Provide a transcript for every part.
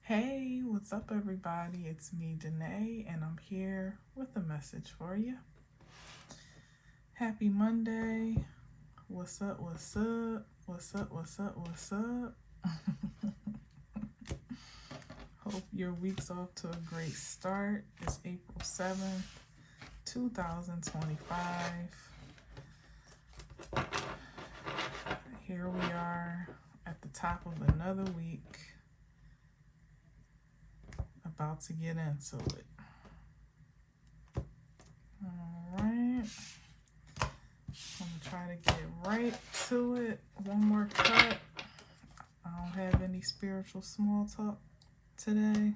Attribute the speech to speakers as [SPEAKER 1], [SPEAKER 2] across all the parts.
[SPEAKER 1] Hey, what's up, everybody? It's me, Danae, and I'm here with a message for you. Happy Monday. What's up? What's up? What's up? What's up? What's up? Hope your week's off to a great start. It's April 7th, 2025. Here we are at the top of another week, about to get into it. All right. I'm gonna try to get right to it. One more cut. I don't have any spiritual small talk today.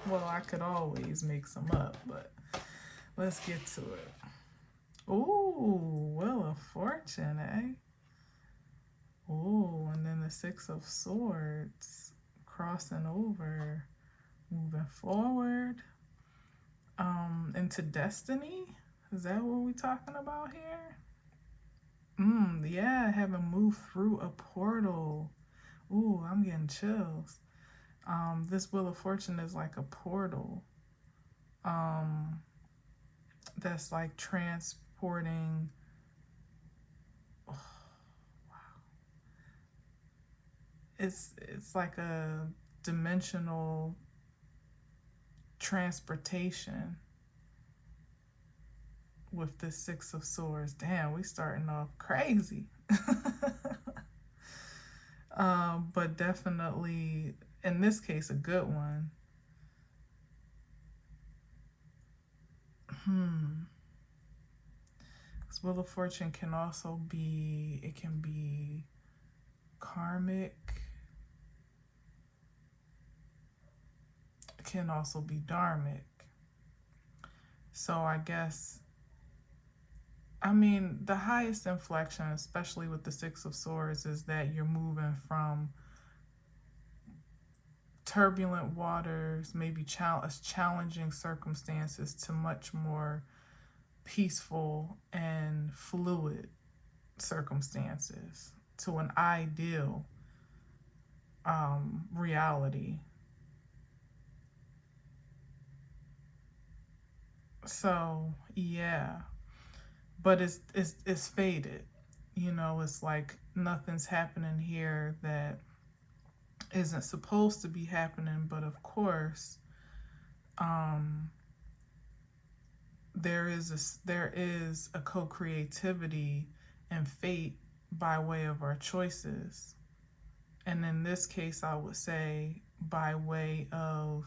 [SPEAKER 1] Well, I could always make some up, but let's get to it. Ooh, Wheel of Fortune, eh? Ooh, and then the Six of Swords crossing over, moving forward, into destiny. Is that what we're talking about here? Yeah, having moved through a portal. Ooh, I'm getting chills. This Wheel of Fortune is like a portal. That's like transporting. Oh, wow. It's like a dimensional transportation with the Six of Swords. Damn, we starting off crazy. But definitely, in this case, a good one. This Wheel of Fortune can also be, it can be karmic. It can also be dharmic. So I guess, the highest inflection, especially with the Six of Swords, is that you're moving from turbulent waters, maybe challenging circumstances, to much more peaceful and fluid circumstances, to an ideal reality. So yeah, but it's faded. It's like nothing's happening here that isn't supposed to be happening. But of course, there is a co-creativity and fate by way of our choices. And in this case, I would say by way of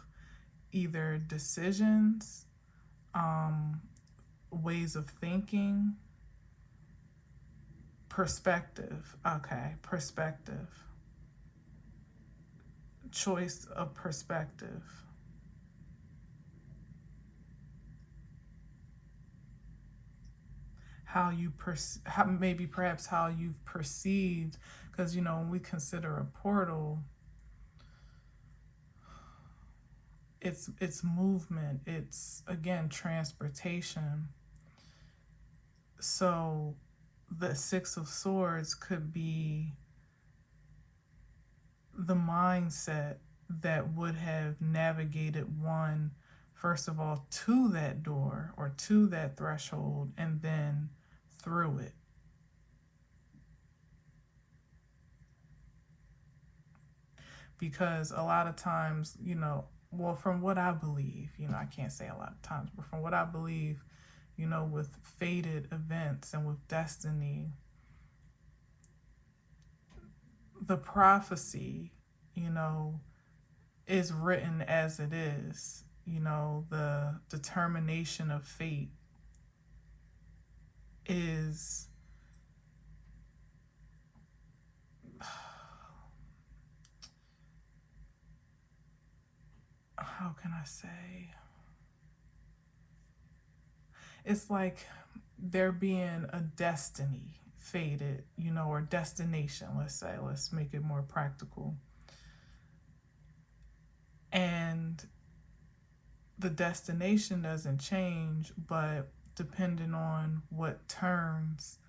[SPEAKER 1] either decisions, ways of thinking, perspective. Okay, perspective. Choice of perspective. How maybe perhaps how you've perceived, because when we consider a portal, it's movement, it's again transportation. So the Six of Swords could be the mindset that would have navigated one, first of all, to that door or to that threshold, and then through it. Because a lot of times, well, from what I believe, I can't say a lot of times, but from what I believe, with fated events and with destiny, the prophecy, is written as it is. The determination of fate is how can I say? It's like there being a destiny fated, or destination, let's say. Let's make it more practical. And the destination doesn't change, but depending on what turns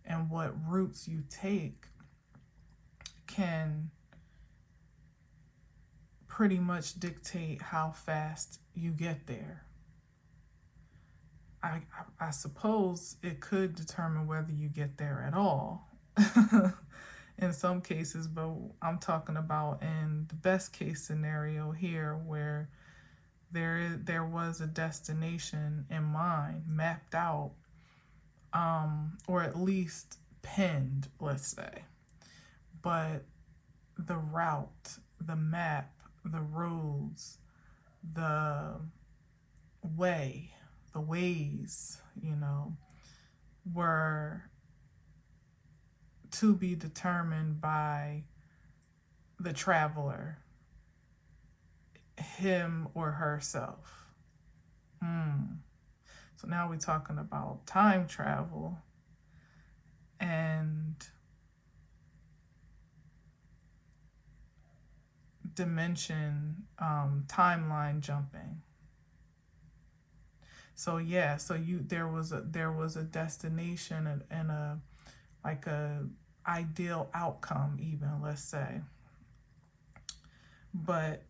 [SPEAKER 1] and what routes you take can pretty much dictate how fast you get there. I suppose it could determine whether you get there at all in some cases, but I'm talking about in the best case scenario here where there was a destination in mind, mapped out, or at least pinned, let's say. But the route, the map, the roads, the way, the ways, were to be determined by the traveler, him or herself. So now we're talking about time travel and dimension, timeline jumping. So yeah, so there was a destination and a like a ideal outcome, even, let's say, but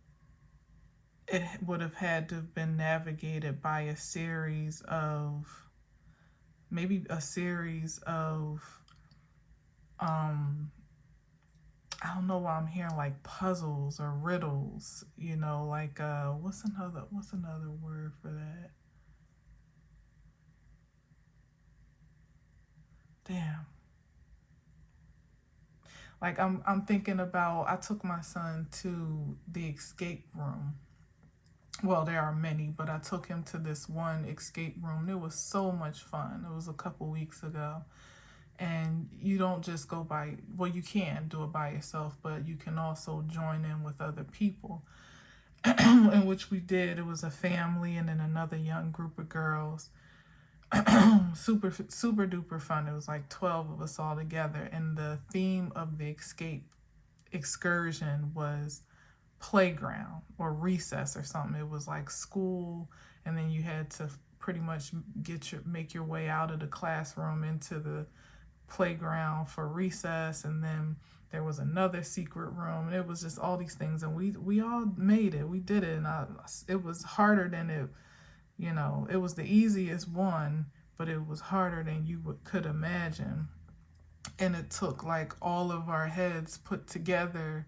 [SPEAKER 1] it would have had to have been navigated by a series of I don't know why I'm hearing like puzzles or riddles, like what's another word for that? Damn. Like I'm thinking about, I took my son to the escape room. Well, there are many, but I took him to this one escape room. It was so much fun. It was a couple weeks ago. And you don't just go by, well, you can do it by yourself, but you can also join in with other people, in which we did. It was a family and then another young group of girls. Super duper fun. It was like 12 of us all together, and the theme of the escape excursion was playground or recess or something. It was like school, and then you had to pretty much make your way out of the classroom into the playground for recess, and then there was another secret room, and it was just all these things, and we all made it. We did it, and it was harder than it was the easiest one, but it was harder than you could imagine. And it took like all of our heads put together,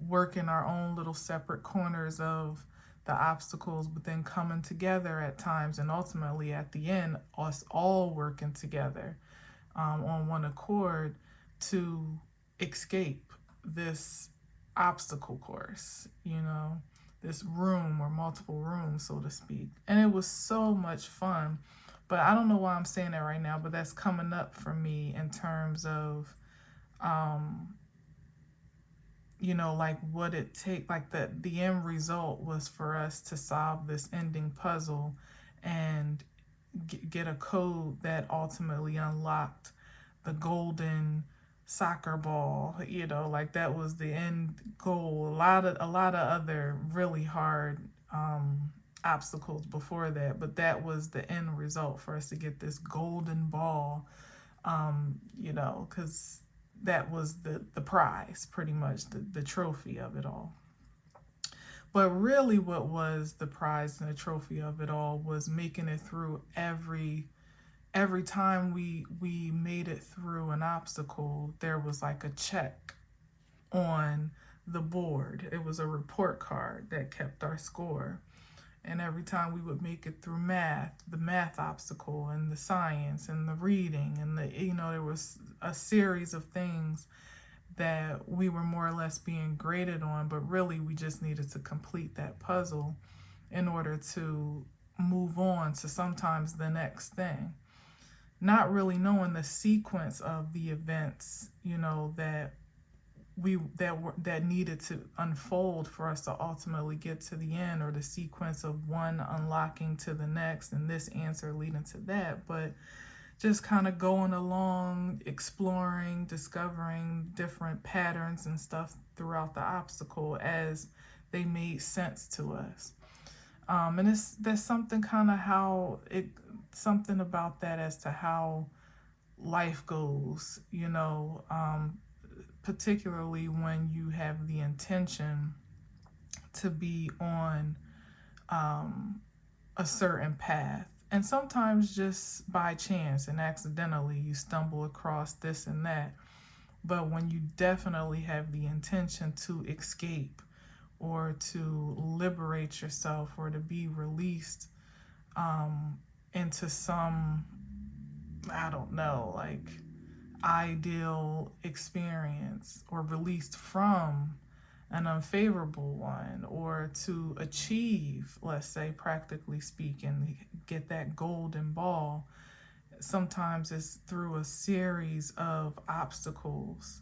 [SPEAKER 1] working our own little separate corners of the obstacles, but then coming together at times, and ultimately at the end, us all working together on one accord to escape this obstacle course, this room or multiple rooms, so to speak. And it was so much fun. But I don't know why I'm saying that right now, but that's coming up for me in terms of, like what it take, like the end result was for us to solve this ending puzzle and get a code that ultimately unlocked the golden soccer ball. Like that was the end goal. A lot of other really hard obstacles before that, but that was the end result for us to get this golden ball, because that was the prize, pretty much the trophy of it all. But really what was the prize and the trophy of it all was making it through every time we made it through an obstacle. There was like a check on the board. It was a report card that kept our score. And every time we would make it through the math obstacle, and the science and the reading, and there was a series of things that we were more or less being graded on, but really we just needed to complete that puzzle in order to move on to sometimes the next thing. Not really knowing the sequence of the events, that needed to unfold for us to ultimately get to the end, or the sequence of one unlocking to the next and this answer leading to that. But just kind of going along, exploring, discovering different patterns and stuff throughout the obstacle as they made sense to us. And there's something kind of something about that as to how life goes, particularly when you have the intention to be on a certain path. And sometimes just by chance and accidentally you stumble across this and that. But when you definitely have the intention to escape or to liberate yourself or to be released into some, I don't know, like ideal experience, or released from an unfavorable one, or to achieve, let's say, practically speaking, get that golden ball, sometimes it's through a series of obstacles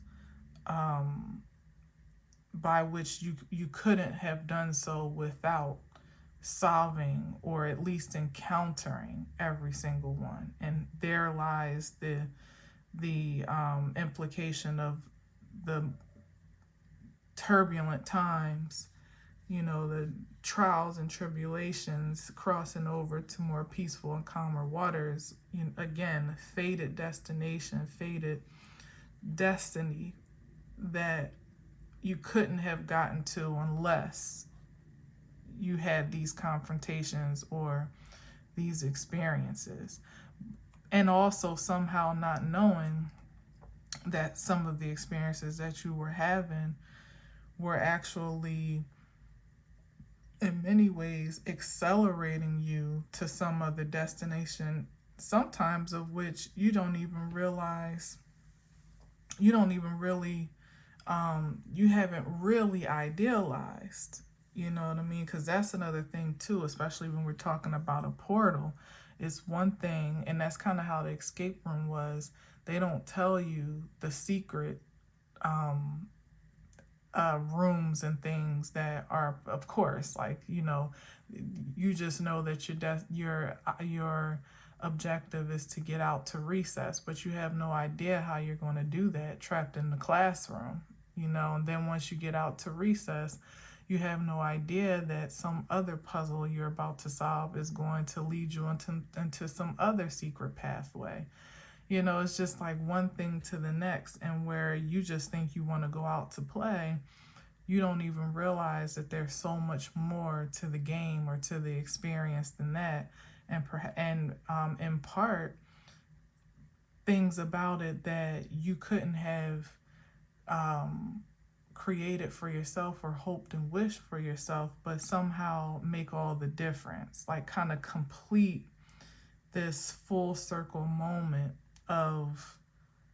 [SPEAKER 1] by which you couldn't have done so without solving or at least encountering every single one. And there lies the implication of the turbulent times, the trials and tribulations, crossing over to more peaceful and calmer waters. Again, fated destination, fated destiny that you couldn't have gotten to unless you had these confrontations or these experiences. And also somehow not knowing that some of the experiences that you were having were actually in many ways accelerating you to some other destination, sometimes of which you don't even realize, you don't even really you haven't really idealized. You know what I mean? Because that's another thing too, especially when we're talking about a portal. It's one thing, and that's kind of how the escape room was. They don't tell you the secret rooms and things that are, of course, like, you just know that your objective is to get out to recess, but you have no idea how you're going to do that trapped in the classroom. And then once you get out to recess, you have no idea that some other puzzle you're about to solve is going to lead you into some other secret pathway. It's just like one thing to the next, and where you just think you want to go out to play, you don't even realize that there's so much more to the game or to the experience than that. And in part, things about it that you couldn't have created for yourself or hoped and wished for yourself, but somehow make all the difference, like kind of complete this full circle moment of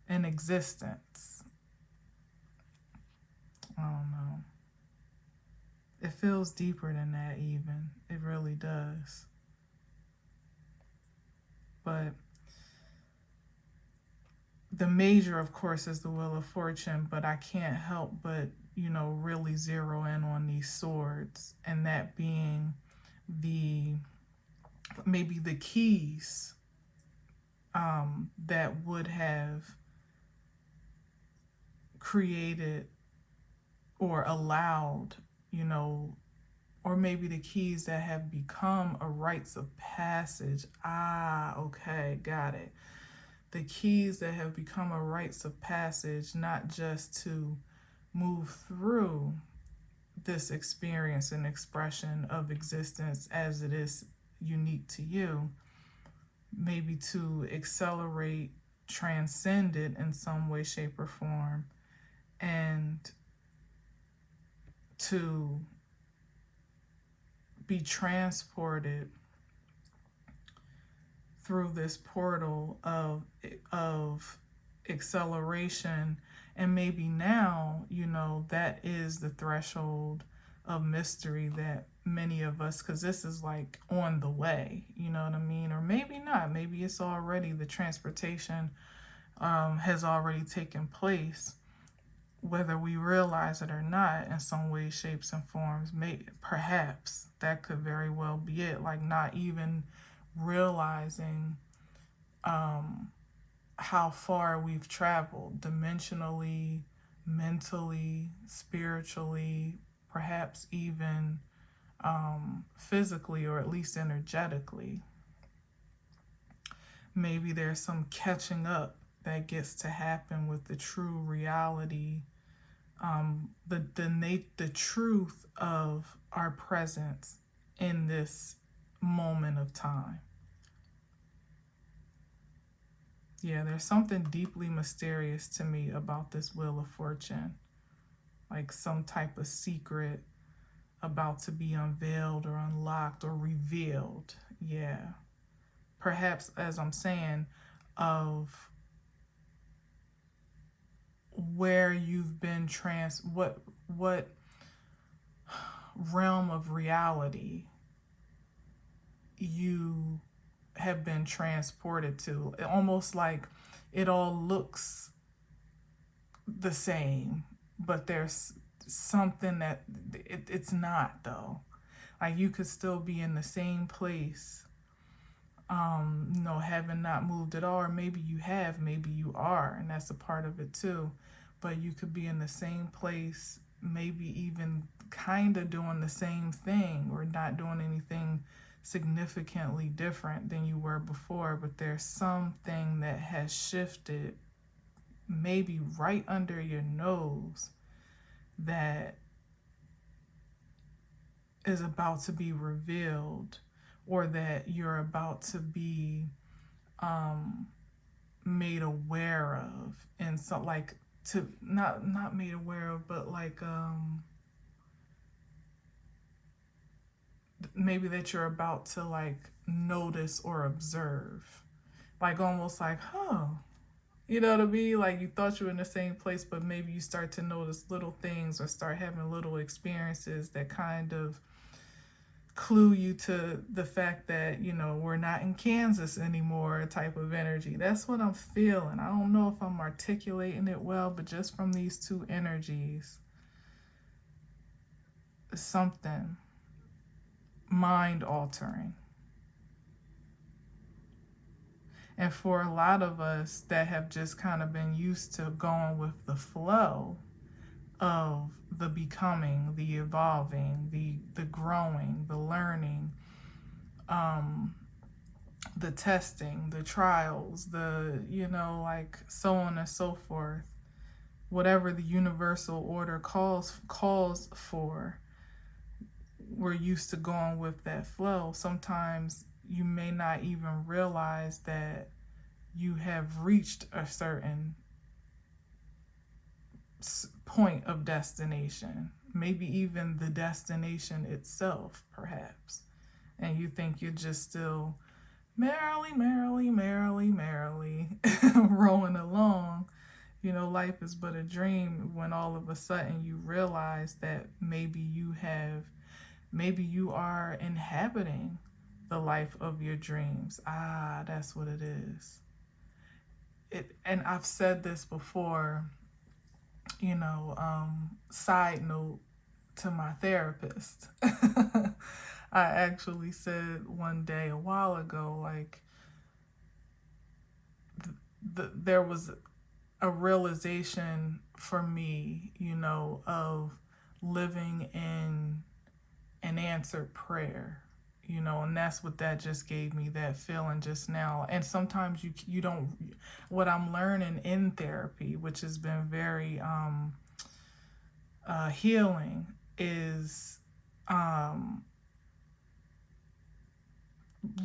[SPEAKER 1] an existence. I don't know. It feels deeper than that, even. It really does. But the major, of course, is the Wheel of Fortune, but I can't help but, really zero in on these swords, and that being maybe the keys that would have created or allowed, or maybe the keys that have become a rites of passage. Okay, got it. The keys that have become a rites of passage, not just to move through this experience and expression of existence as it is unique to you, maybe to accelerate, transcend it in some way, shape, or form, and to be transported through this portal of acceleration. And maybe now, that is the threshold of mystery that many of us, because this is like on the way, you know what I mean? Or maybe not. Maybe it's already, the transportation has already taken place, whether we realize it or not, in some ways, shapes, and forms. Perhaps that could very well be it. Like not even realizing how far we've traveled dimensionally, mentally, spiritually, perhaps even physically, or at least energetically. Maybe there's some catching up that gets to happen with the true reality the truth of our presence in this moment of time. Yeah, there's something deeply mysterious to me about this Wheel of Fortune, like some type of secret about to be unveiled or unlocked or revealed. Yeah, perhaps, as I'm saying, of where you've been what realm of reality you have been transported to. Almost like it all looks the same, but there's something that it's not, though. Like you could still be in the same place, having not moved at all, or maybe you have, maybe you are, and that's a part of it too. But you could be in the same place, maybe even kind of doing the same thing or not doing anything significantly different than you were before, but there's something that has shifted, maybe right under your nose, that is about to be revealed, or that you're about to be made aware of. And so, like, to not made aware of, but like maybe that you're about to like notice or observe, like almost like, you know what I mean? Like you thought you were in the same place, but maybe you start to notice little things or start having little experiences that kind of clue you to the fact that, we're not in Kansas anymore, type of energy. That's what I'm feeling. I don't know if I'm articulating it well, but just from these two energies, something mind altering. And for a lot of us that have just kind of been used to going with the flow of the becoming, the evolving, the growing, the learning, the testing, the trials, like so on and so forth, whatever the universal order calls for, we're used to going with that flow. Sometimes you may not even realize that you have reached a certain point of destination, maybe even the destination itself, perhaps. And you think you're just still merrily, merrily, merrily, merrily rolling along. Life is but a dream, when all of a sudden you realize that maybe you are inhabiting the life of your dreams. That's what it is. And I've said this before, side note to my therapist. I actually said one day a while ago, like, there was a realization for me, of living in an answered prayer, and that's what that just gave me, that feeling just now. And sometimes you don't, what I'm learning in therapy, which has been very healing, is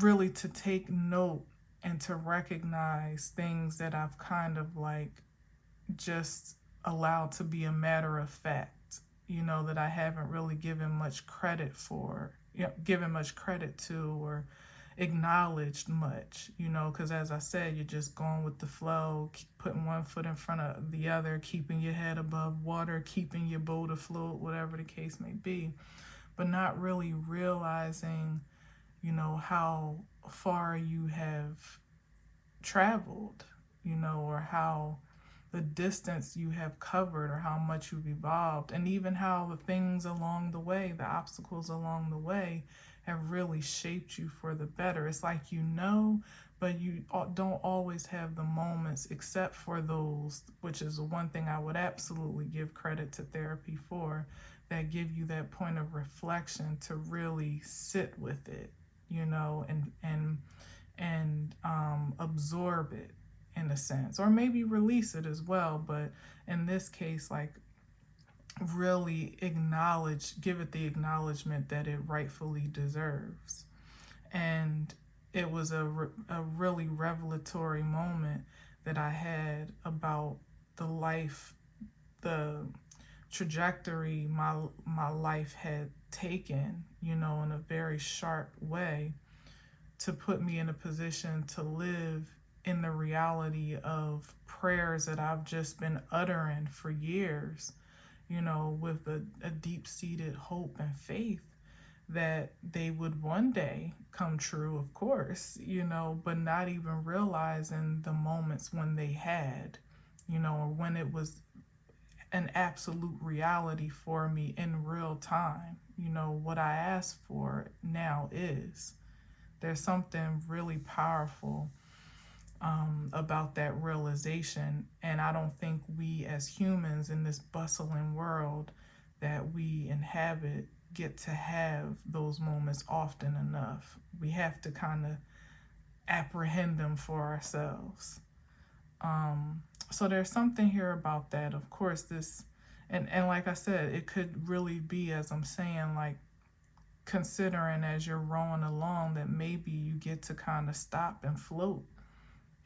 [SPEAKER 1] really to take note and to recognize things that I've kind of like just allowed to be a matter of fact, that I haven't really given much credit to, or acknowledged much, because as I said, you're just going with the flow, putting one foot in front of the other, keeping your head above water, keeping your boat afloat, whatever the case may be, but not really realizing, how far you have traveled, or how the distance you have covered, or how much you've evolved, and even how the things along the way, the obstacles along the way, have really shaped you for the better. It's like, but you don't always have the moments, except for those, which is the one thing I would absolutely give credit to therapy for, that give you that point of reflection to really sit with it, and absorb it, in a sense, or maybe release it as well. But in this case, like, really give it the acknowledgement that it rightfully deserves. And it was a really revelatory moment that I had about the life, the trajectory my life had taken, in a very sharp way, to put me in a position to live in the reality of prayers that I've just been uttering for years, with a deep-seated hope and faith that they would one day come true, of course, but not even realizing the moments when they had, or when it was an absolute reality for me in real time. What I asked for now is. There's something really powerful about that realization. And I don't think we as humans in this bustling world that we inhabit get to have those moments often enough. We have to kind of apprehend them for ourselves. So there's something here about that. Of course, and like I said, it could really be, as I'm saying, like, considering as you're rowing along, that maybe you get to kind of stop and float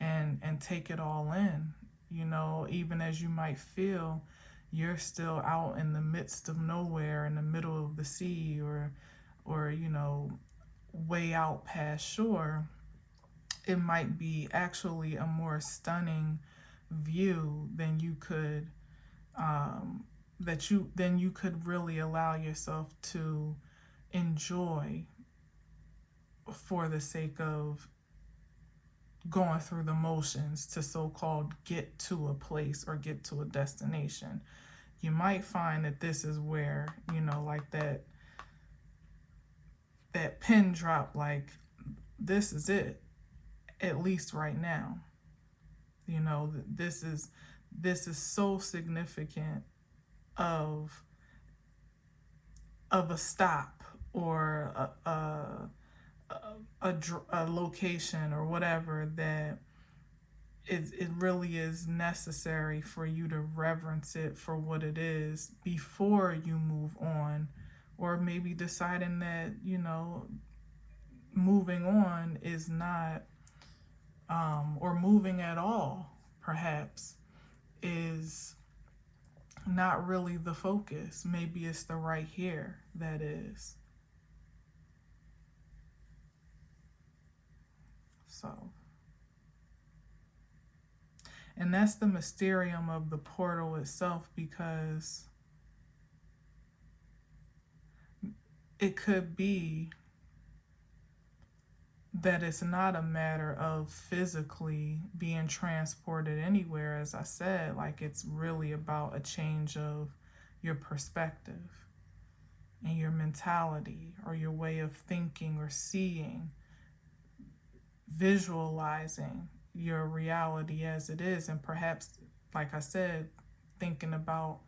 [SPEAKER 1] and take it all in, even as you might feel you're still out in the midst of nowhere, in the middle of the sea, or way out past shore. It might be actually a more stunning view than you could then you could really allow yourself to enjoy for the sake of going through the motions to so-called get to a place or get to a destination. You might find that this is where, like that pin drop, like, this is it, at least right now. This is so significant of a stop, or a location or whatever, that it really is necessary for you to reverence it for what it is before you move on, or maybe deciding that moving on is not, or moving at all perhaps, is not really the focus. Maybe it's the right here that is. So, and that's the mysterium of the portal itself, because it could be that it's not a matter of physically being transported anywhere, as I said. Like, it's really about a change of your perspective and your mentality, or your way of thinking or seeing, visualizing your reality as it is. And perhaps, like I said, thinking about,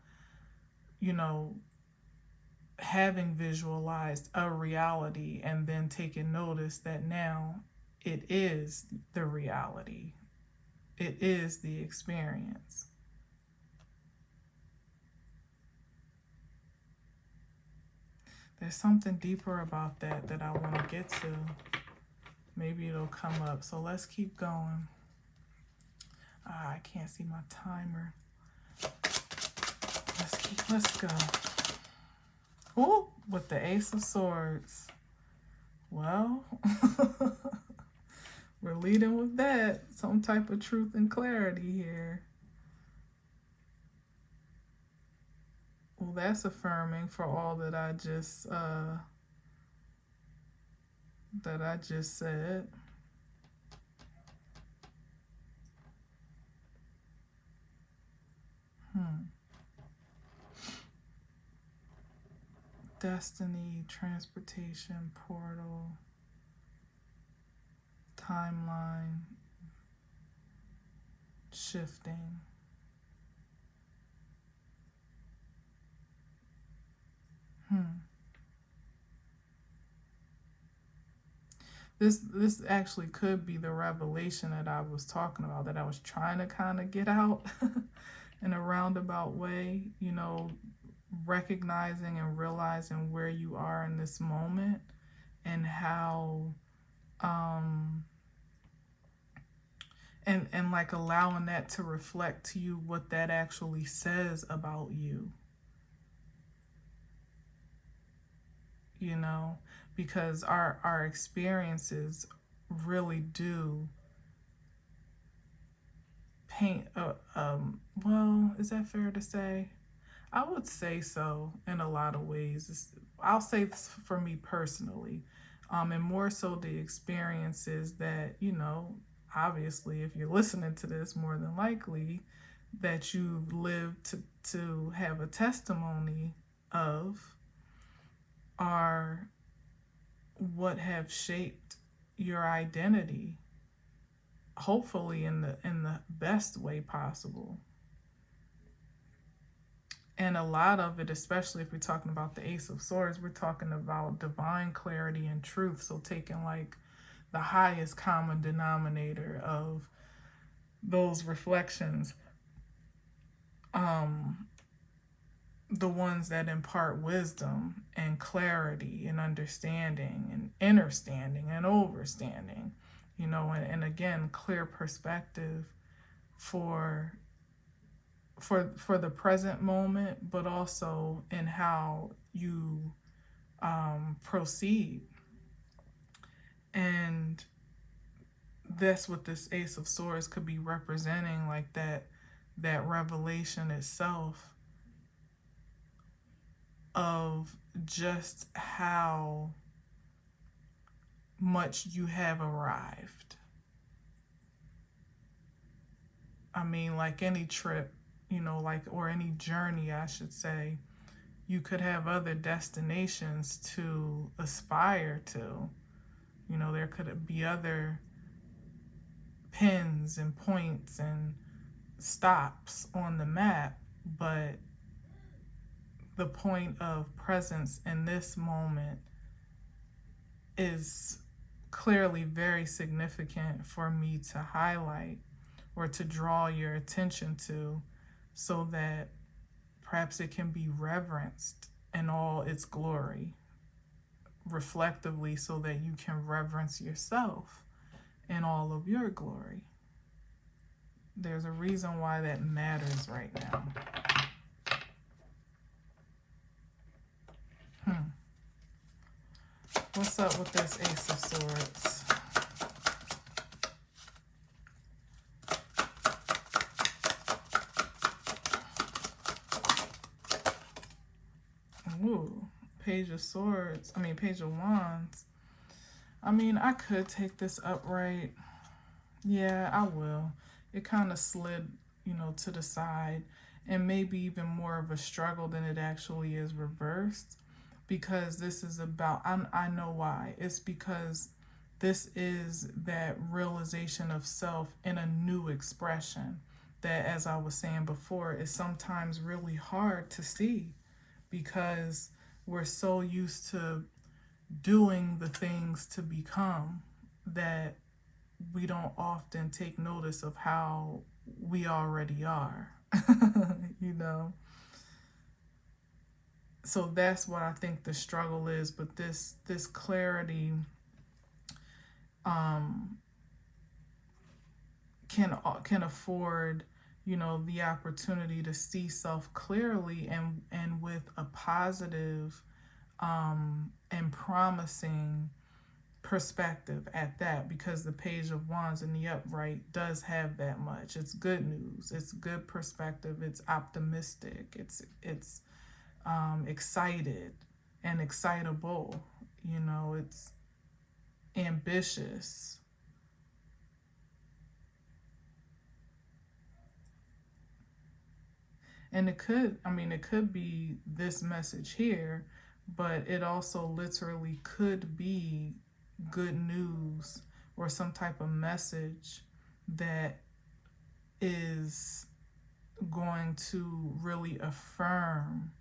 [SPEAKER 1] having visualized a reality, and then taking notice that now it is the reality. It is the experience. There's something deeper about that I want to get to. Maybe it'll come up. So let's keep going. I can't see my timer. Let's go. Oh, with the Ace of Swords. Well, we're leading with that. Some type of truth and clarity here. Well, that's affirming for all that I just said. Destiny, transportation, portal, timeline, shifting. This actually could be the revelation that I was talking about, that I was trying to kind of get out in a roundabout way, recognizing and realizing where you are in this moment and how and like allowing that to reflect to you what that actually says about you, you know, because our experiences really do paint well, is that fair to say? I would say so in a lot of ways. I'll say this for me personally, and more so the experiences that, you know, obviously, if you're listening to this, more than likely that you've lived to have a testimony of are what have shaped your identity, hopefully in the best way possible. And a lot of it, especially if we're talking about the Ace of Swords, we're talking about divine clarity and truth. So taking like the highest common denominator of those reflections, the ones that impart wisdom and clarity and understanding and understanding and overstanding, you know, and again, clear perspective for for the present moment, but also in how you proceed. And that's what this Ace of Swords could be representing, like that revelation itself of just how much you have arrived. I mean, like any trip, you know, like, or any journey, I should say, you could have other destinations to aspire to. You know, there could be other pins and points and stops on the map, but the point of presence in this moment is clearly very significant for me to highlight or to draw your attention to, so that perhaps it can be reverenced in all its glory, reflectively, so that you can reverence yourself in all of your glory. There's a reason why that matters right now. What's up with this Ace of Swords? Ooh, Page of Swords. I mean, Page of Wands. I mean, I could take this upright. Yeah, I will. It kind of slid, you know, to the side, and maybe even more of a struggle than it actually is reversed, because this is about, I know why. It's because this is that realization of self in a new expression that, as I was saying before, is sometimes really hard to see, because we're so used to doing the things to become that we don't often take notice of how we already are, you know? So that's what I think the struggle is. But this clarity can afford, you know, the opportunity to see self clearly, and with a positive and promising perspective at that, because the Page of Wands in the upright does have that much. It's good news, it's good perspective, it's optimistic, it's excited and excitable, you know, it's ambitious. And it could, I mean, it could be this message here, but it also literally could be good news or some type of message that is going to really affirm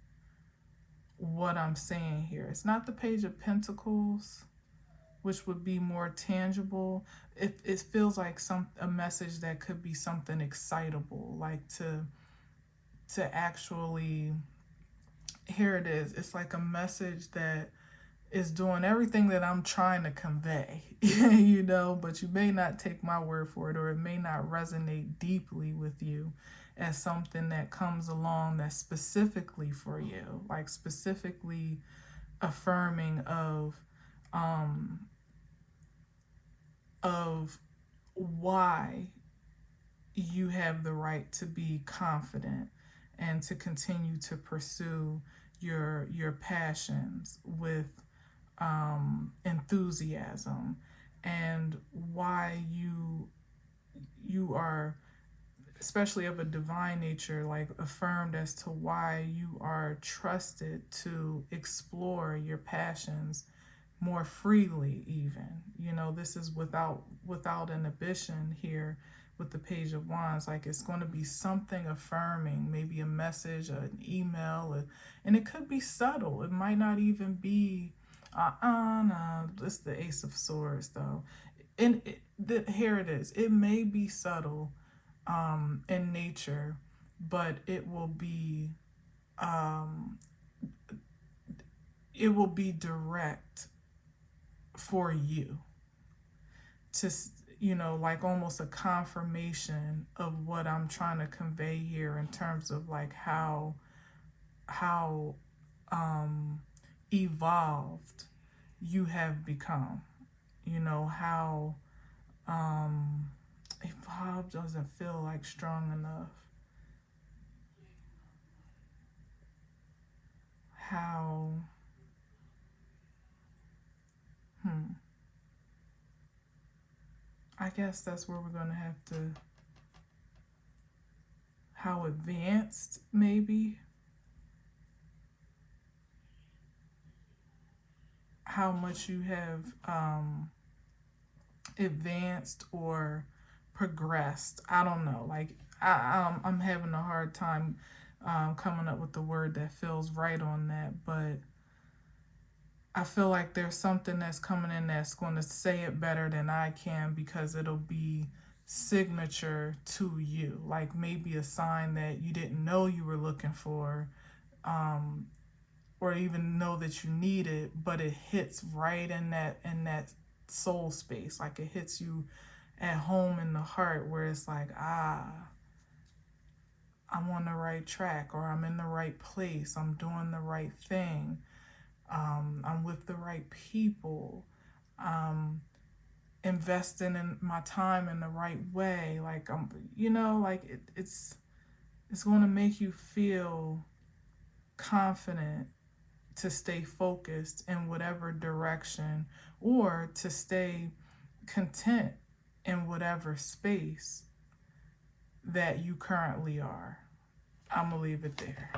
[SPEAKER 1] what I'm saying here. It's not the Page of Pentacles, which would be more tangible. It feels like a message that could be something excitable, like to actually here it is. It's like a message that is doing everything that I'm trying to convey, you know, but you may not take my word for it, or it may not resonate deeply with you as something that comes along that's specifically for you, like specifically affirming of why you have the right to be confident and to continue to pursue your passions with enthusiasm, and why you are, especially of a divine nature, like affirmed as to why you are trusted to explore your passions more freely. Even, you know, this is without inhibition here with the Page of Wands. Like, it's going to be something affirming, maybe a message, an email, and it could be subtle. It might not even be no, it's the Ace of Swords though. And here it is. It may be subtle in nature, but it will be direct for you to, you know, like almost a confirmation of what I'm trying to convey here in terms of like how evolved you have become. You know, how evolved doesn't feel like strong enough. How I guess that's where we're going to have to, how advanced, maybe, how much you have advanced or progressed. I don't know. Like, I'm having a hard time coming up with the word that feels right on that, but I feel like there's something that's coming in that's going to say it better than I can, because it'll be signature to you. Like maybe a sign that you didn't know you were looking for, or even know that you need it, but it hits right in that soul space. Like it hits you at home in the heart, where it's like, I'm on the right track, or I'm in the right place, I'm doing the right thing, I'm with the right people, investing in my time in the right way. Like I'm, you know, like it's going to make you feel confident to stay focused in whatever direction, or to stay content in whatever space that you currently are. I'm gonna leave it there.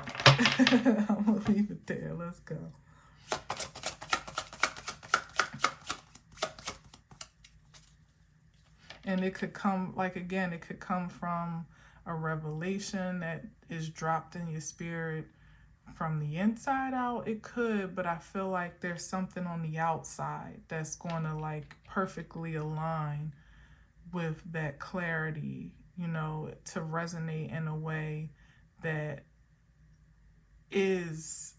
[SPEAKER 1] I'm gonna leave it there. Let's go. And it could come, like, again, it could come from a revelation that is dropped in your spirit from the inside out. It could, but I feel like there's something on the outside that's going to like perfectly align with that clarity, you know, to resonate in a way that is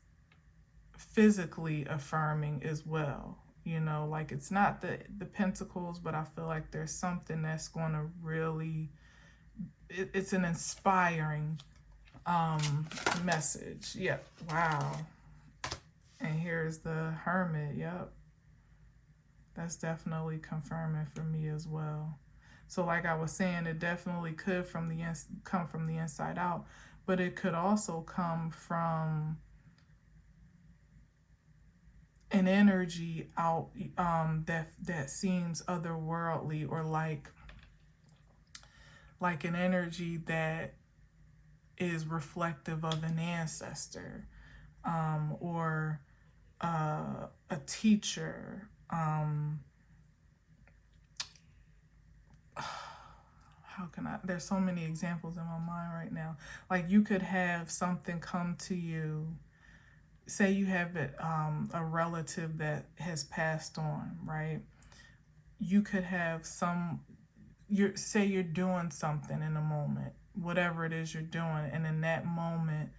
[SPEAKER 1] physically affirming as well. You know, like it's not the pentacles, but I feel like there's something that's going to really, it's an inspiring message. Yep. Wow. And here's the Hermit. Yep. That's definitely confirming for me as well. So like I was saying, it definitely could come from the inside out, but it could also come from an energy out that seems otherworldly, or like an energy that is reflective of an ancestor, or a teacher. How can I? There's so many examples in my mind right now. Like you could have something come to you. Say you have a relative that has passed on, right? You could have say you're doing something in a moment, whatever it is you're doing, and in that moment,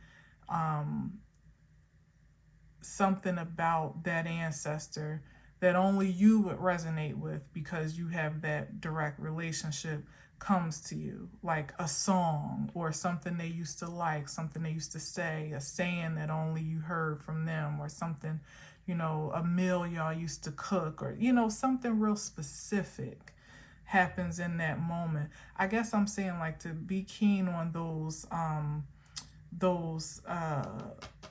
[SPEAKER 1] something about that ancestor that only you would resonate with because you have that direct relationship comes to you, like a song or something they used to like, something they used to say, a saying that only you heard from them, or something, a meal y'all used to cook, or something real specific happens in that moment. I guess I'm saying, like, to be keen on those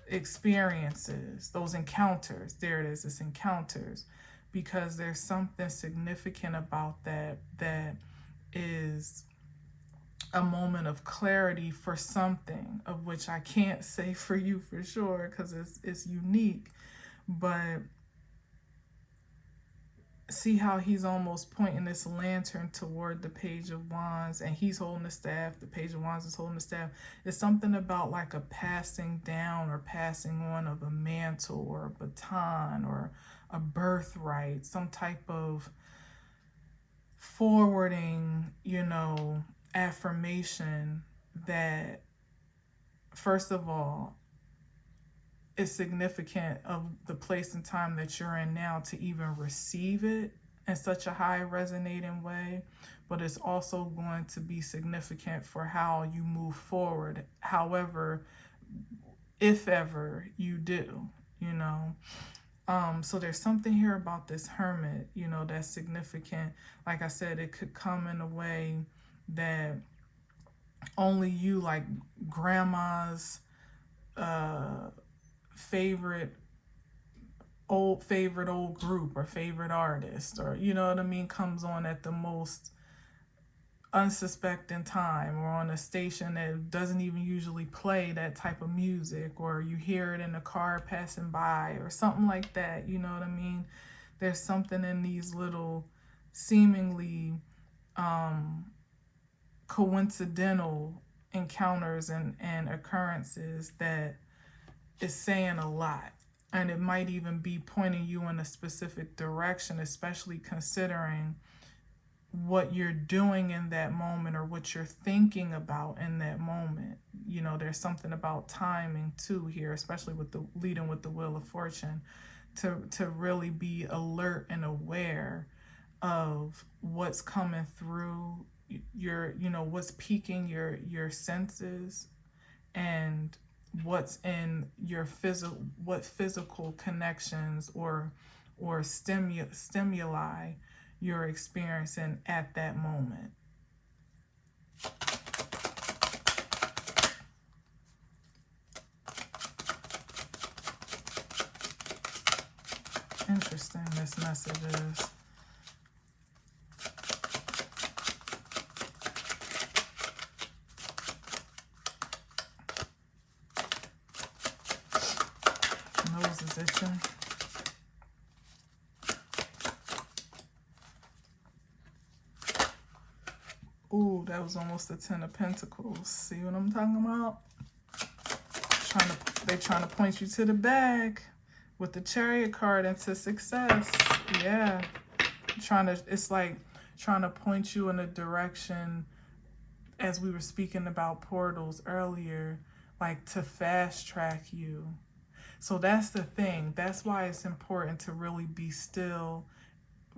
[SPEAKER 1] experiences, those encounters. There it is, it's encounters, because there's something significant about that is a moment of clarity for something, of which I can't say for you for sure because it's unique. But see how he's almost pointing this lantern toward the Page of Wands, and he's holding the staff. The Page of Wands is holding the staff. It's something about like a passing down or passing on of a mantle or a baton or a birthright, some type of forwarding, affirmation that, first of all, is significant of the place and time that you're in now to even receive it in such a high resonating way, but it's also going to be significant for how you move forward, however, if ever you do, so there's something here about this Hermit, that's significant. Like I said, it could come in a way that only you, like grandma's favorite old group or favorite artist, or what I mean, comes on at the most unsuspecting time, or on a station that doesn't even usually play that type of music, or you hear it in the car passing by or something like that. You know what I mean? There's something in these little seemingly coincidental encounters and occurrences that is saying a lot, and it might even be pointing you in a specific direction, especially considering what you're doing in that moment or what you're thinking about in that moment. There's something about timing too here, especially with the leading with the Wheel of Fortune, to really be alert and aware of what's coming through your, what's piquing your senses, and what's in your physical connections or stimuli you're experiencing at that moment. Interesting, this message is. Nose is itching. Ooh, that was almost the Ten of Pentacles. See what I'm talking about? They're trying to point you to the bag with the Chariot card into success. Yeah. It's like trying to point you in a direction, as we were speaking about portals earlier, like to fast track you. So that's the thing. That's why it's important to really be still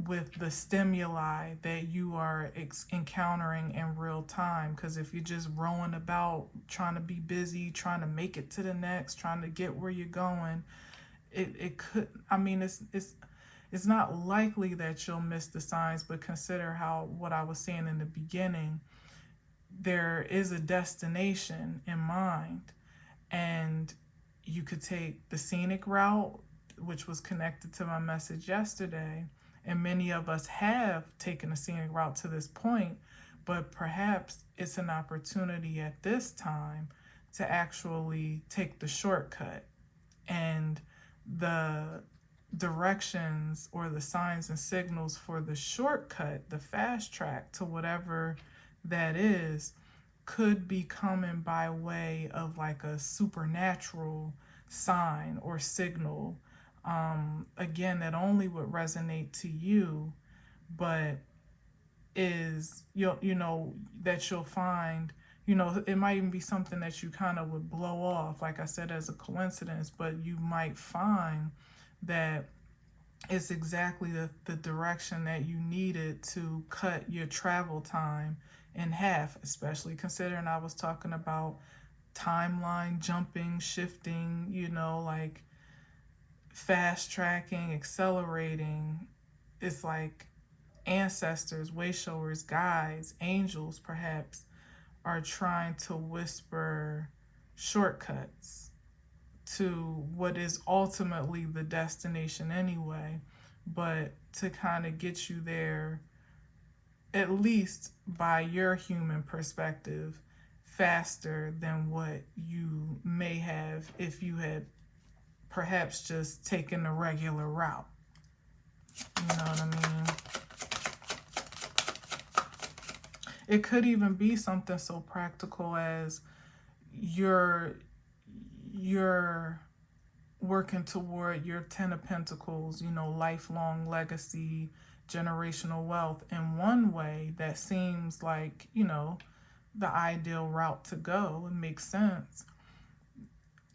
[SPEAKER 1] with the stimuli that you are encountering in real time. Because if you're just rolling about, trying to be busy, trying to make it to the next, trying to get where you're going, it could, I mean, it's not likely that you'll miss the signs, but consider what I was saying in the beginning. There is a destination in mind, and you could take the scenic route, which was connected to my message yesterday. And many of us have taken a scenic route to this point, but perhaps it's an opportunity at this time to actually take the shortcut. And the directions or the signs and signals for the shortcut, the fast track to whatever that is, could be coming by way of like a supernatural sign or signal, again, that only would resonate to you, but is that you'll find, you know, it might even be something that you kind of would blow off, like I said, as a coincidence, but you might find that it's exactly the direction that you needed to cut your travel time in half, especially considering I was talking about timeline jumping, shifting, you know, like fast tracking, accelerating. It's like ancestors, way showers, guides, angels perhaps are trying to whisper shortcuts to what is ultimately the destination anyway, but to kind of get you there, at least by your human perspective, faster than what you may have if you had perhaps just taken the regular route. You know what I mean? It could even be something so practical as you're working toward your 10 of Pentacles, you know, lifelong legacy, generational wealth in one way that seems like, you know, the ideal route to go. It makes sense.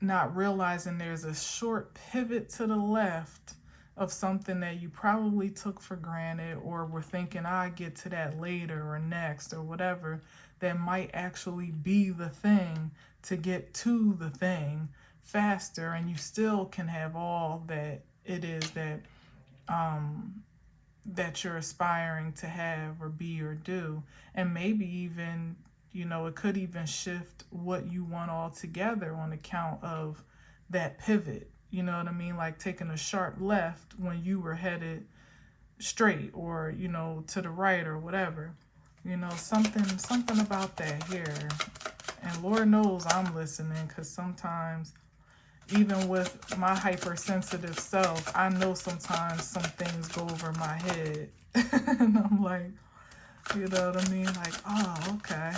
[SPEAKER 1] Not realizing there's a short pivot to the left of something that you probably took for granted or were thinking, I get to that later or next or whatever, that might actually be the thing to get to the thing faster, and you still can have all that it is that that you're aspiring to have or be or do. And maybe even, you know, it could even shift what you want altogether on account of that pivot. You know what I mean? Like taking a sharp left when you were headed straight, or, you know, to the right or whatever. You know, something about that here. And Lord knows I'm listening, because sometimes, even with my hypersensitive self, I know sometimes some things go over my head. And I'm like, you know what I mean? Like, oh, okay.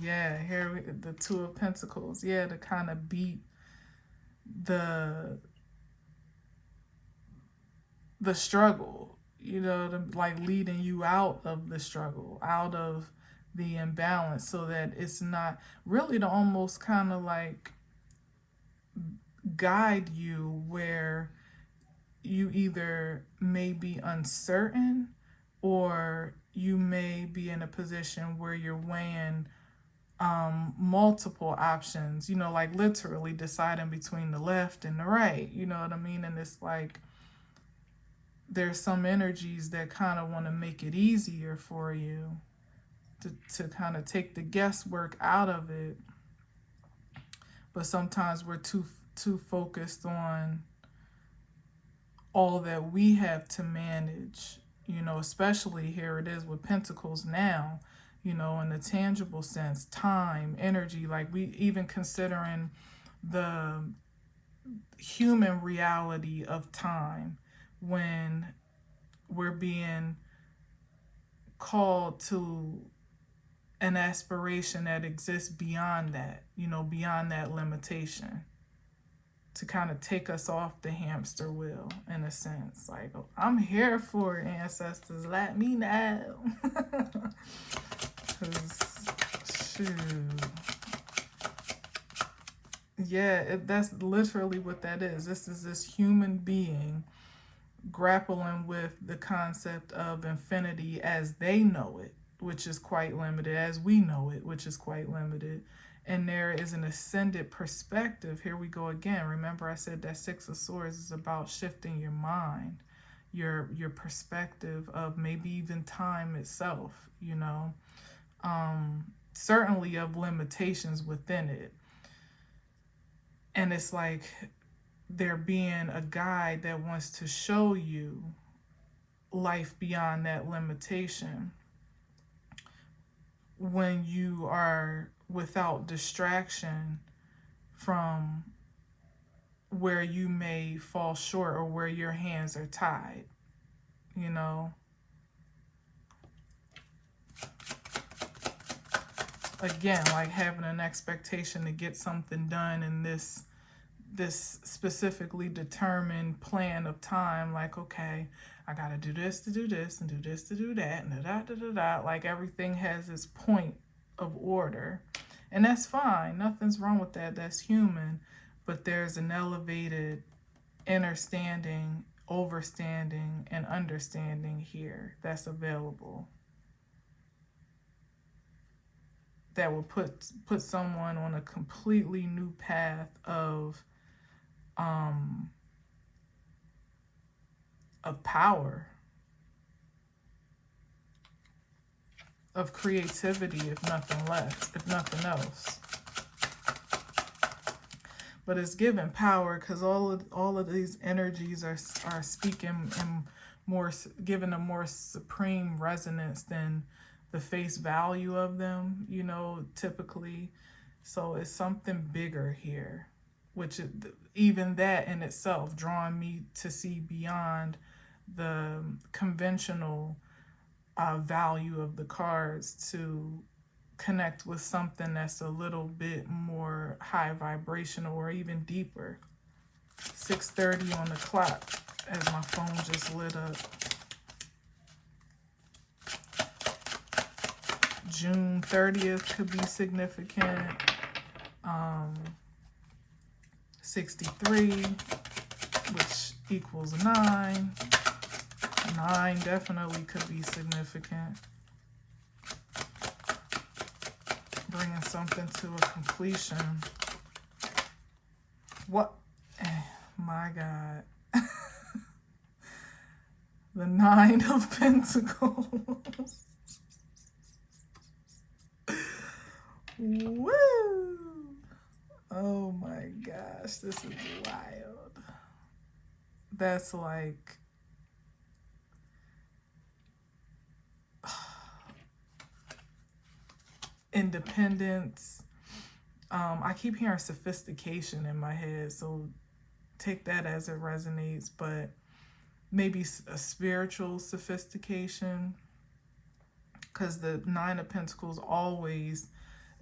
[SPEAKER 1] Yeah, here the Two of Pentacles. Yeah, to kind of beat the struggle, you know, like leading you out of the struggle, out of the imbalance, so that it's not really, to almost kind of like guide you where you either may be uncertain, or you may be in a position where you're weighing multiple options, you know, like literally deciding between the left and the right, you know what I mean? And it's like there's some energies that kind of want to make it easier for you to kind of take the guesswork out of it. But sometimes we're too focused on all that we have to manage, you know, especially here it is with Pentacles now, you know, in the tangible sense, time, energy, like we even considering the human reality of time when we're being called to an aspiration that exists beyond that, you know, beyond that limitation, to kind of take us off the hamster wheel in a sense. Like, oh, I'm here for it, ancestors, let me know. Because, shoot. Yeah, that's literally what that is. This is this human being grappling with the concept of infinity as they know it, which is quite limited, as we know it, which is quite limited. And there is an ascended perspective. Here we go again. Remember I said that Six of Swords is about shifting your mind, your perspective of maybe even time itself, you know, certainly of limitations within it. And it's like there being a guide that wants to show you life beyond that limitation when you are without distraction from where you may fall short or where your hands are tied, you know. Again, like having an expectation to get something done in this specifically determined plan of time, like, okay, I gotta do this to do this and do this to do that and da da da da da. Like everything has its point of order. And that's fine. Nothing's wrong with that. That's human. But there's an elevated understanding, overstanding, and understanding here that's available that will put someone on a completely new path of power, of creativity, if nothing less, if nothing else. But it's given power because all of these energies are speaking in more, given a more supreme resonance than the face value of them, you know, typically. So it's something bigger here, which is, even that in itself drawing me to see beyond the conventional value of the cards to connect with something that's a little bit more high vibrational or even deeper. 6:30 on the clock as my phone just lit up. June 30th could be significant. 63, which equals 9. 9 definitely could be significant. Bringing something to a completion. What? My God. The 9 of Pentacles. Woo! Oh my gosh, this is wild. That's like... independence. I keep hearing sophistication in my head, so take that as it resonates, but maybe a spiritual sophistication, because the 9 of Pentacles always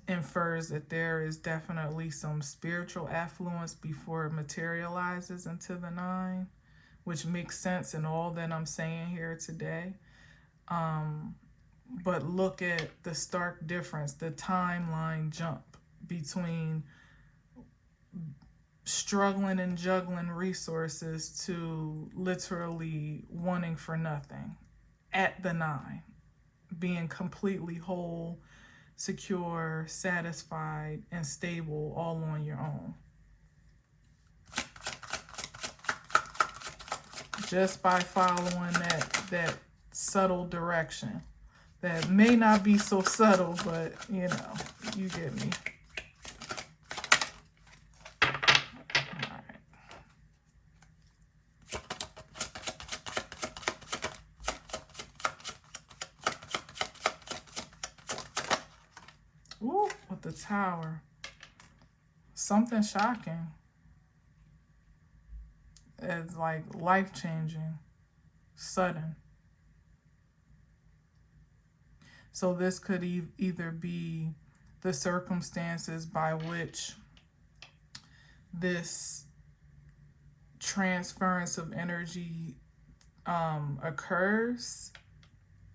[SPEAKER 1] infers that there is definitely some spiritual affluence before it materializes into the 9, which makes sense in all that I'm saying here today. But look at the stark difference, the timeline jump between struggling and juggling resources to literally wanting for nothing at the 9, being completely whole, secure, satisfied, and stable all on your own. Just by following that subtle direction. That may not be so subtle, but, you know, you get me. All right. Ooh, with the Tower. Something shocking. It's like life-changing, sudden. So this could either be the circumstances by which this transference of energy occurs,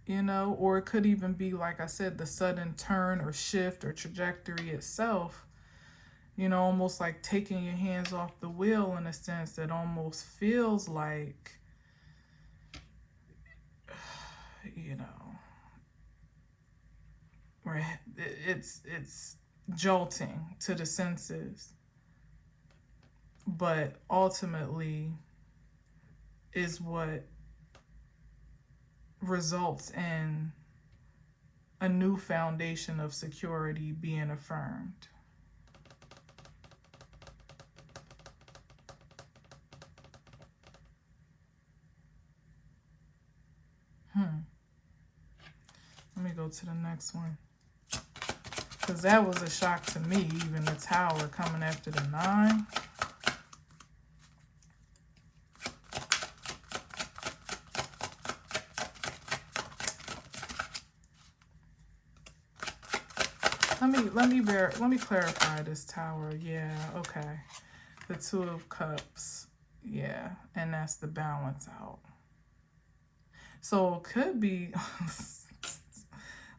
[SPEAKER 1] you know, or it could even be, like I said, the sudden turn or shift or trajectory itself, you know, almost like taking your hands off the wheel in a sense that almost feels like, you know, where it's jolting to the senses, but ultimately is what results in a new foundation of security being affirmed. Let me go to the next one. Because that was a shock to me, even the Tower coming after the 9. Let me clarify this Tower. Yeah, okay. The 2 of Cups. Yeah, and that's the balance out. So it could be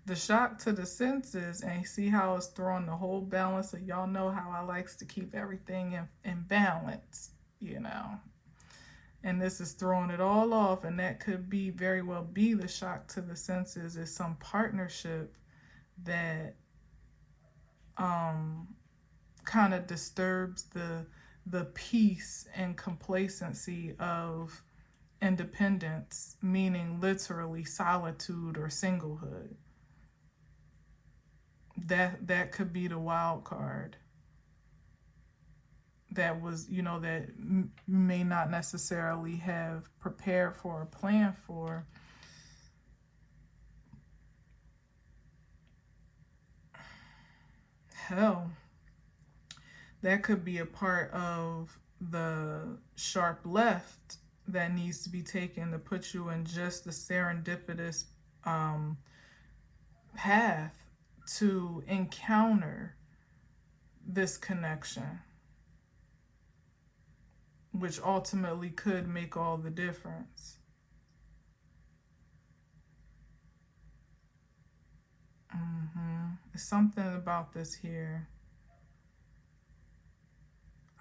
[SPEAKER 1] The shock to the senses, and see how it's throwing the whole balance. So y'all know how I likes to keep everything in balance, you know. And this is throwing it all off, and that could be very well be the shock to the senses is some partnership that kind of disturbs the peace and complacency of independence, meaning literally solitude or singlehood. That could be the wild card. That was, you know, that you may not necessarily have prepared for or planned for. Hell, that could be a part of the sharp left that needs to be taken to put you in just the serendipitous path to encounter this connection, which ultimately could make all the difference. There's something about this here.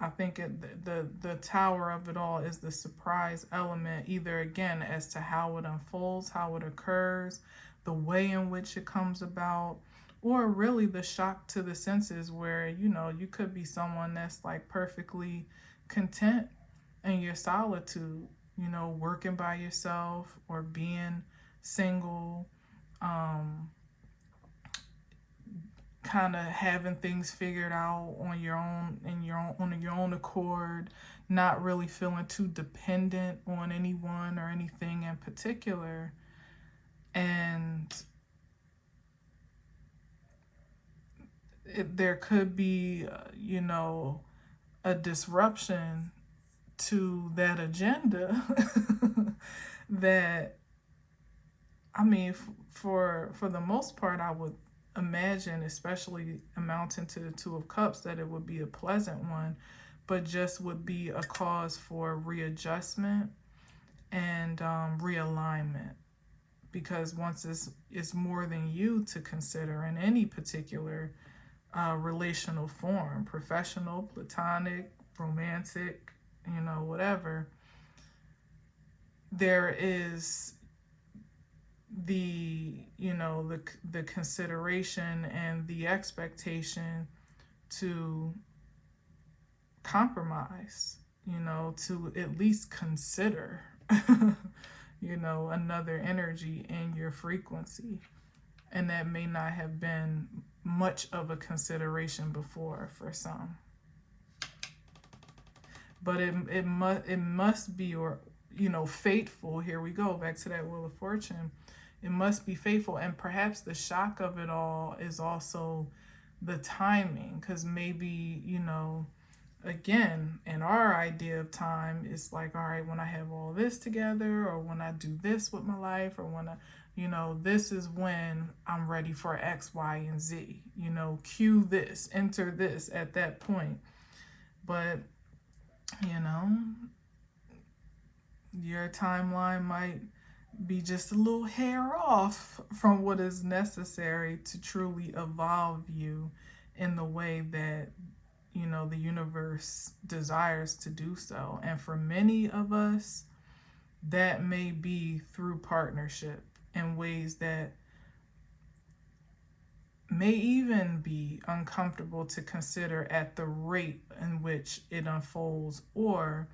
[SPEAKER 1] I think the tower of it all is the surprise element, either again as to how it unfolds, how it occurs, the way in which it comes about, or really the shock to the senses where, you know, you could be someone that's like perfectly content in your solitude, you know, working by yourself or being single, kind of having things figured out on your own, on your own accord, not really feeling too dependent on anyone or anything in particular. And there could be, you know, a disruption to that agenda that, I mean, for the most part, I would imagine, especially amounting to the Two of Cups, that it would be a pleasant one, but just would be a cause for readjustment and realignment. Because once it's more than you to consider in any particular relational form, professional, platonic, romantic, you know, whatever, there is the, you know, the consideration and the expectation to compromise, you know, to at least consider you know, another energy in your frequency. And that may not have been much of a consideration before for some. But it must be, or, you know, fateful. Here we go, back to that Wheel of Fortune. It must be faithful, and perhaps the shock of it all is also the timing, because maybe, you know, again, in our idea of time, it's like, all right, when I have all this together, or when I do this with my life, or when I, you know, this is when I'm ready for X, Y, and Z, you know, cue this, enter this at that point. But, you know, your timeline might be just a little hair off from what is necessary to truly evolve you in the way that, you know, the universe desires to do so. And for many of us, that may be through partnership in ways that may even be uncomfortable to consider at the rate in which it unfolds, or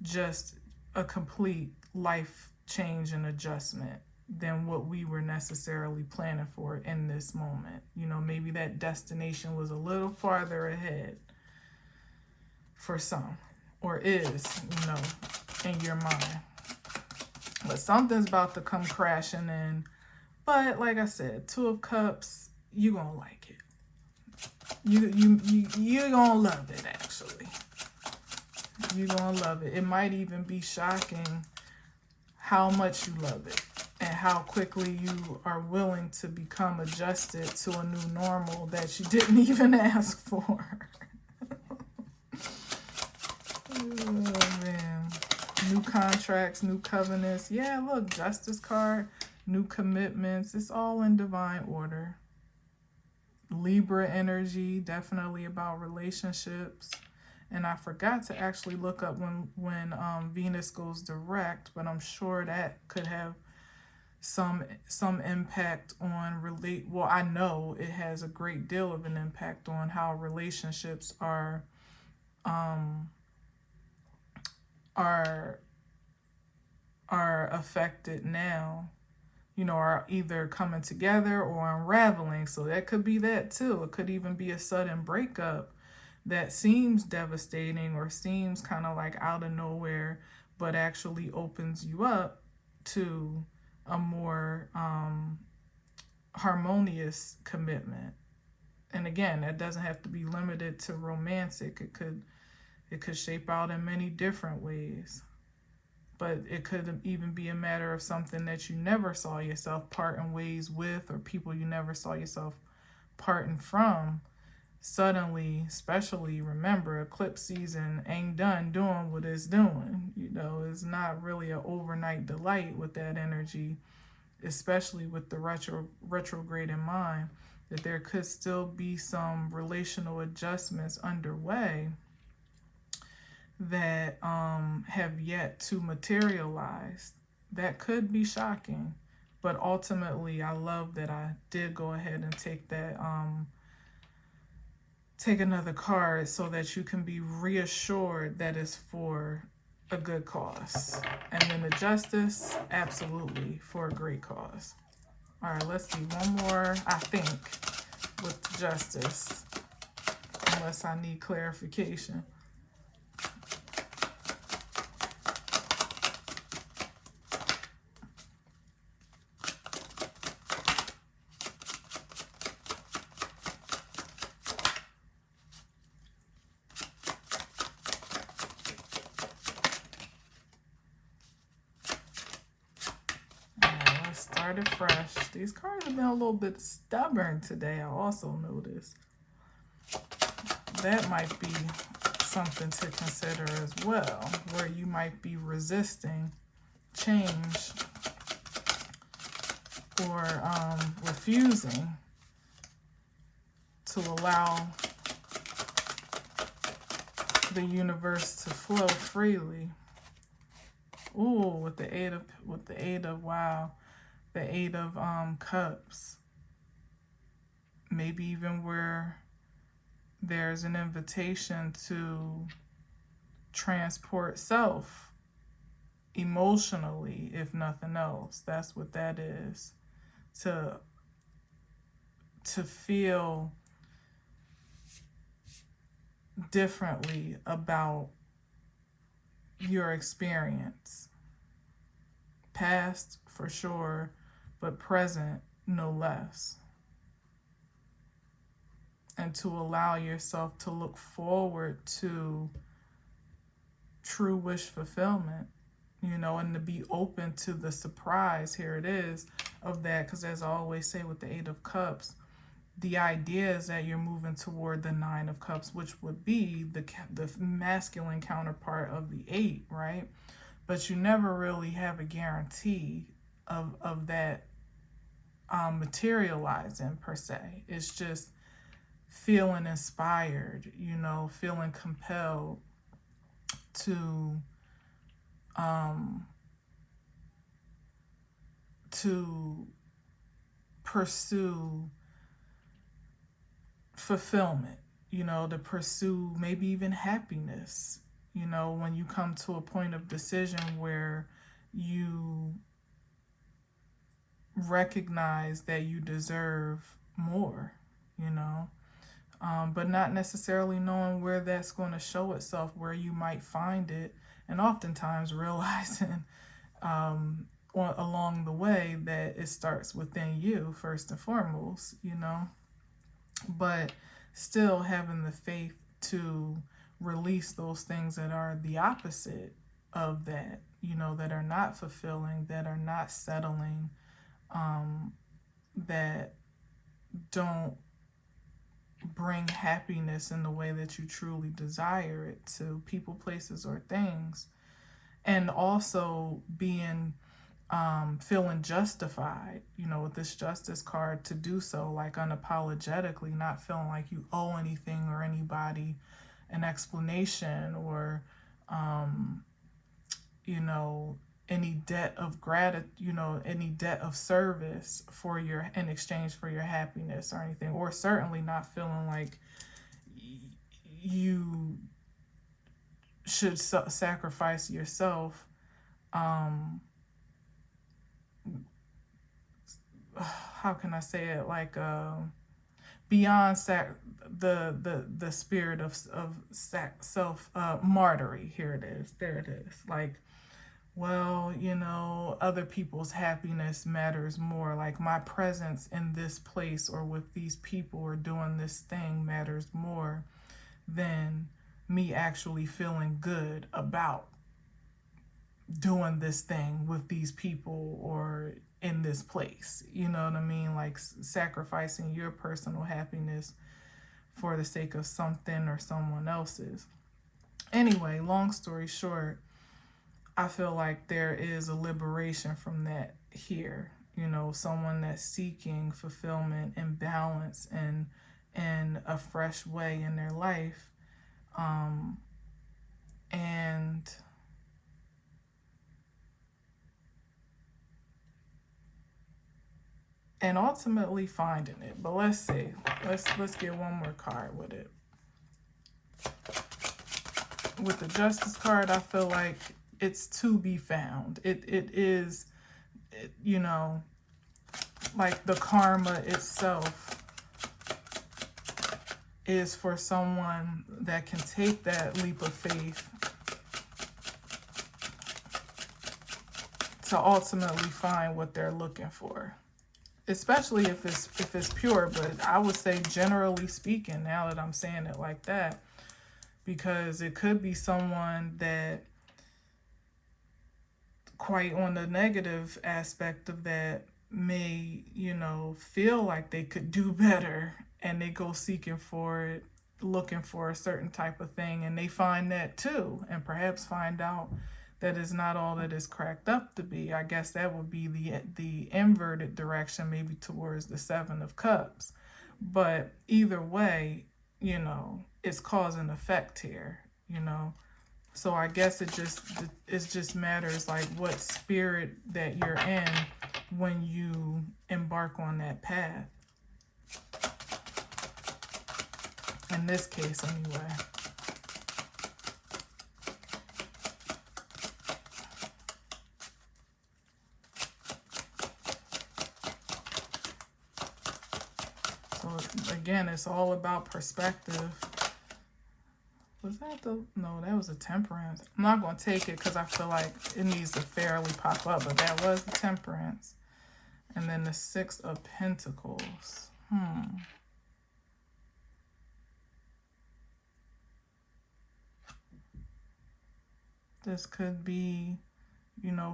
[SPEAKER 1] just a complete life change and adjustment than what we were necessarily planning for in this moment. You know, maybe that destination was a little farther ahead for some, or is, you know, in your mind. But something's about to come crashing in. But like I said, Two of Cups, you're gonna like it. You're gonna love it, actually. You're gonna love it. It might even be shocking how much you love it and how quickly you are willing to become adjusted to a new normal that you didn't even ask for. Oh, man. New contracts, new covenants. Yeah, look, Justice card. new commitments. It's all in divine order. Libra energy, definitely about relationships. And I forgot to actually look up when Venus goes direct, but I'm sure that could have some impact on well, I know it has a great deal of an impact on how relationships are affected now, are either coming together or unraveling. So that could be that too. It could even be a sudden breakup that seems devastating or seems kind of like out of nowhere, but actually opens you up to a more harmonious commitment. And again, that doesn't have to be limited to romantic. It could shape out in many different ways. But it could even be a matter of something that you never saw yourself parting ways with, or people you never saw yourself parting from. Suddenly, especially, remember, eclipse season ain't done doing what it's doing. It's not really an overnight delight with that energy, especially with the retrograde in mind, that there could still be some relational adjustments underway that have yet to materialize. That could be shocking, but ultimately I love that I did go ahead and take that take another card so that you can be reassured that it's for a good cause. And then the Justice, absolutely for a great cause. All right, let's see one more, I think, with the Justice, unless I need clarification. Started fresh. These cards have been a little bit stubborn today. I also noticed that might be something to consider as well, where you might be resisting change or refusing to allow the universe to flow freely. Ooh, with the eight of wow. The Eight of Cups. Maybe even where there's an invitation to transport self emotionally, if nothing else. That's what that is. To feel differently about your experience. Past, for sure, but present no less. And to allow yourself to look forward to true wish fulfillment, and to be open to the surprise, here it is, of that. Because as I always say with the Eight of Cups, the idea is that you're moving toward the Nine of Cups, which would be the masculine counterpart of the Eight, right? But you never really have a guarantee of that materializing per se. It's just feeling inspired, feeling compelled to pursue fulfillment, to pursue maybe even happiness, when you come to a point of decision where you recognize that you deserve more, but not necessarily knowing where that's going to show itself, where you might find it, and oftentimes realizing along the way that it starts within you first and foremost, but still having the faith to release those things that are the opposite of that, that are not fulfilling, that are not settling, that don't bring happiness in the way that you truly desire it to, people, places, or things. And also being feeling justified, with this justice card, to do so, like unapologetically, not feeling like you owe anything or anybody an explanation, or any debt of gratitude, any debt of service for your, in exchange for your happiness or anything, or certainly not feeling like you should sacrifice yourself. How can I say it? Like beyond the spirit of self martyry. Here it is. There it is. Like, well, other people's happiness matters more. Like, my presence in this place or with these people or doing this thing matters more than me actually feeling good about doing this thing with these people or in this place. You know what I mean? Like, sacrificing your personal happiness for the sake of something or someone else's. Anyway, long story short, I feel like there is a liberation from that here. Someone that's seeking fulfillment and balance and in a fresh way in their life. And ultimately finding it. But let's see. Let's get one more card with it. With the Justice card, I feel like it's to be found. It is, like the karma itself is for someone that can take that leap of faith to ultimately find what they're looking for. Especially if it's pure, but I would say generally speaking, now that I'm saying it like that, because it could be someone that, quite on the negative aspect of that, may, feel like they could do better, and they go seeking for it, looking for a certain type of thing, and they find that too, and perhaps find out that is not all that is cracked up to be. I guess that would be the inverted direction, maybe towards the Seven of Cups. But either way, it's cause and effect here, So I guess it just matters like what spirit that you're in when you embark on that path. In this case, anyway. So again, it's all about perspective. Was that no, that was a Temperance. I'm not going to take it because I feel like it needs to fairly pop up, but that was the Temperance. And then the Six of Pentacles. This could be,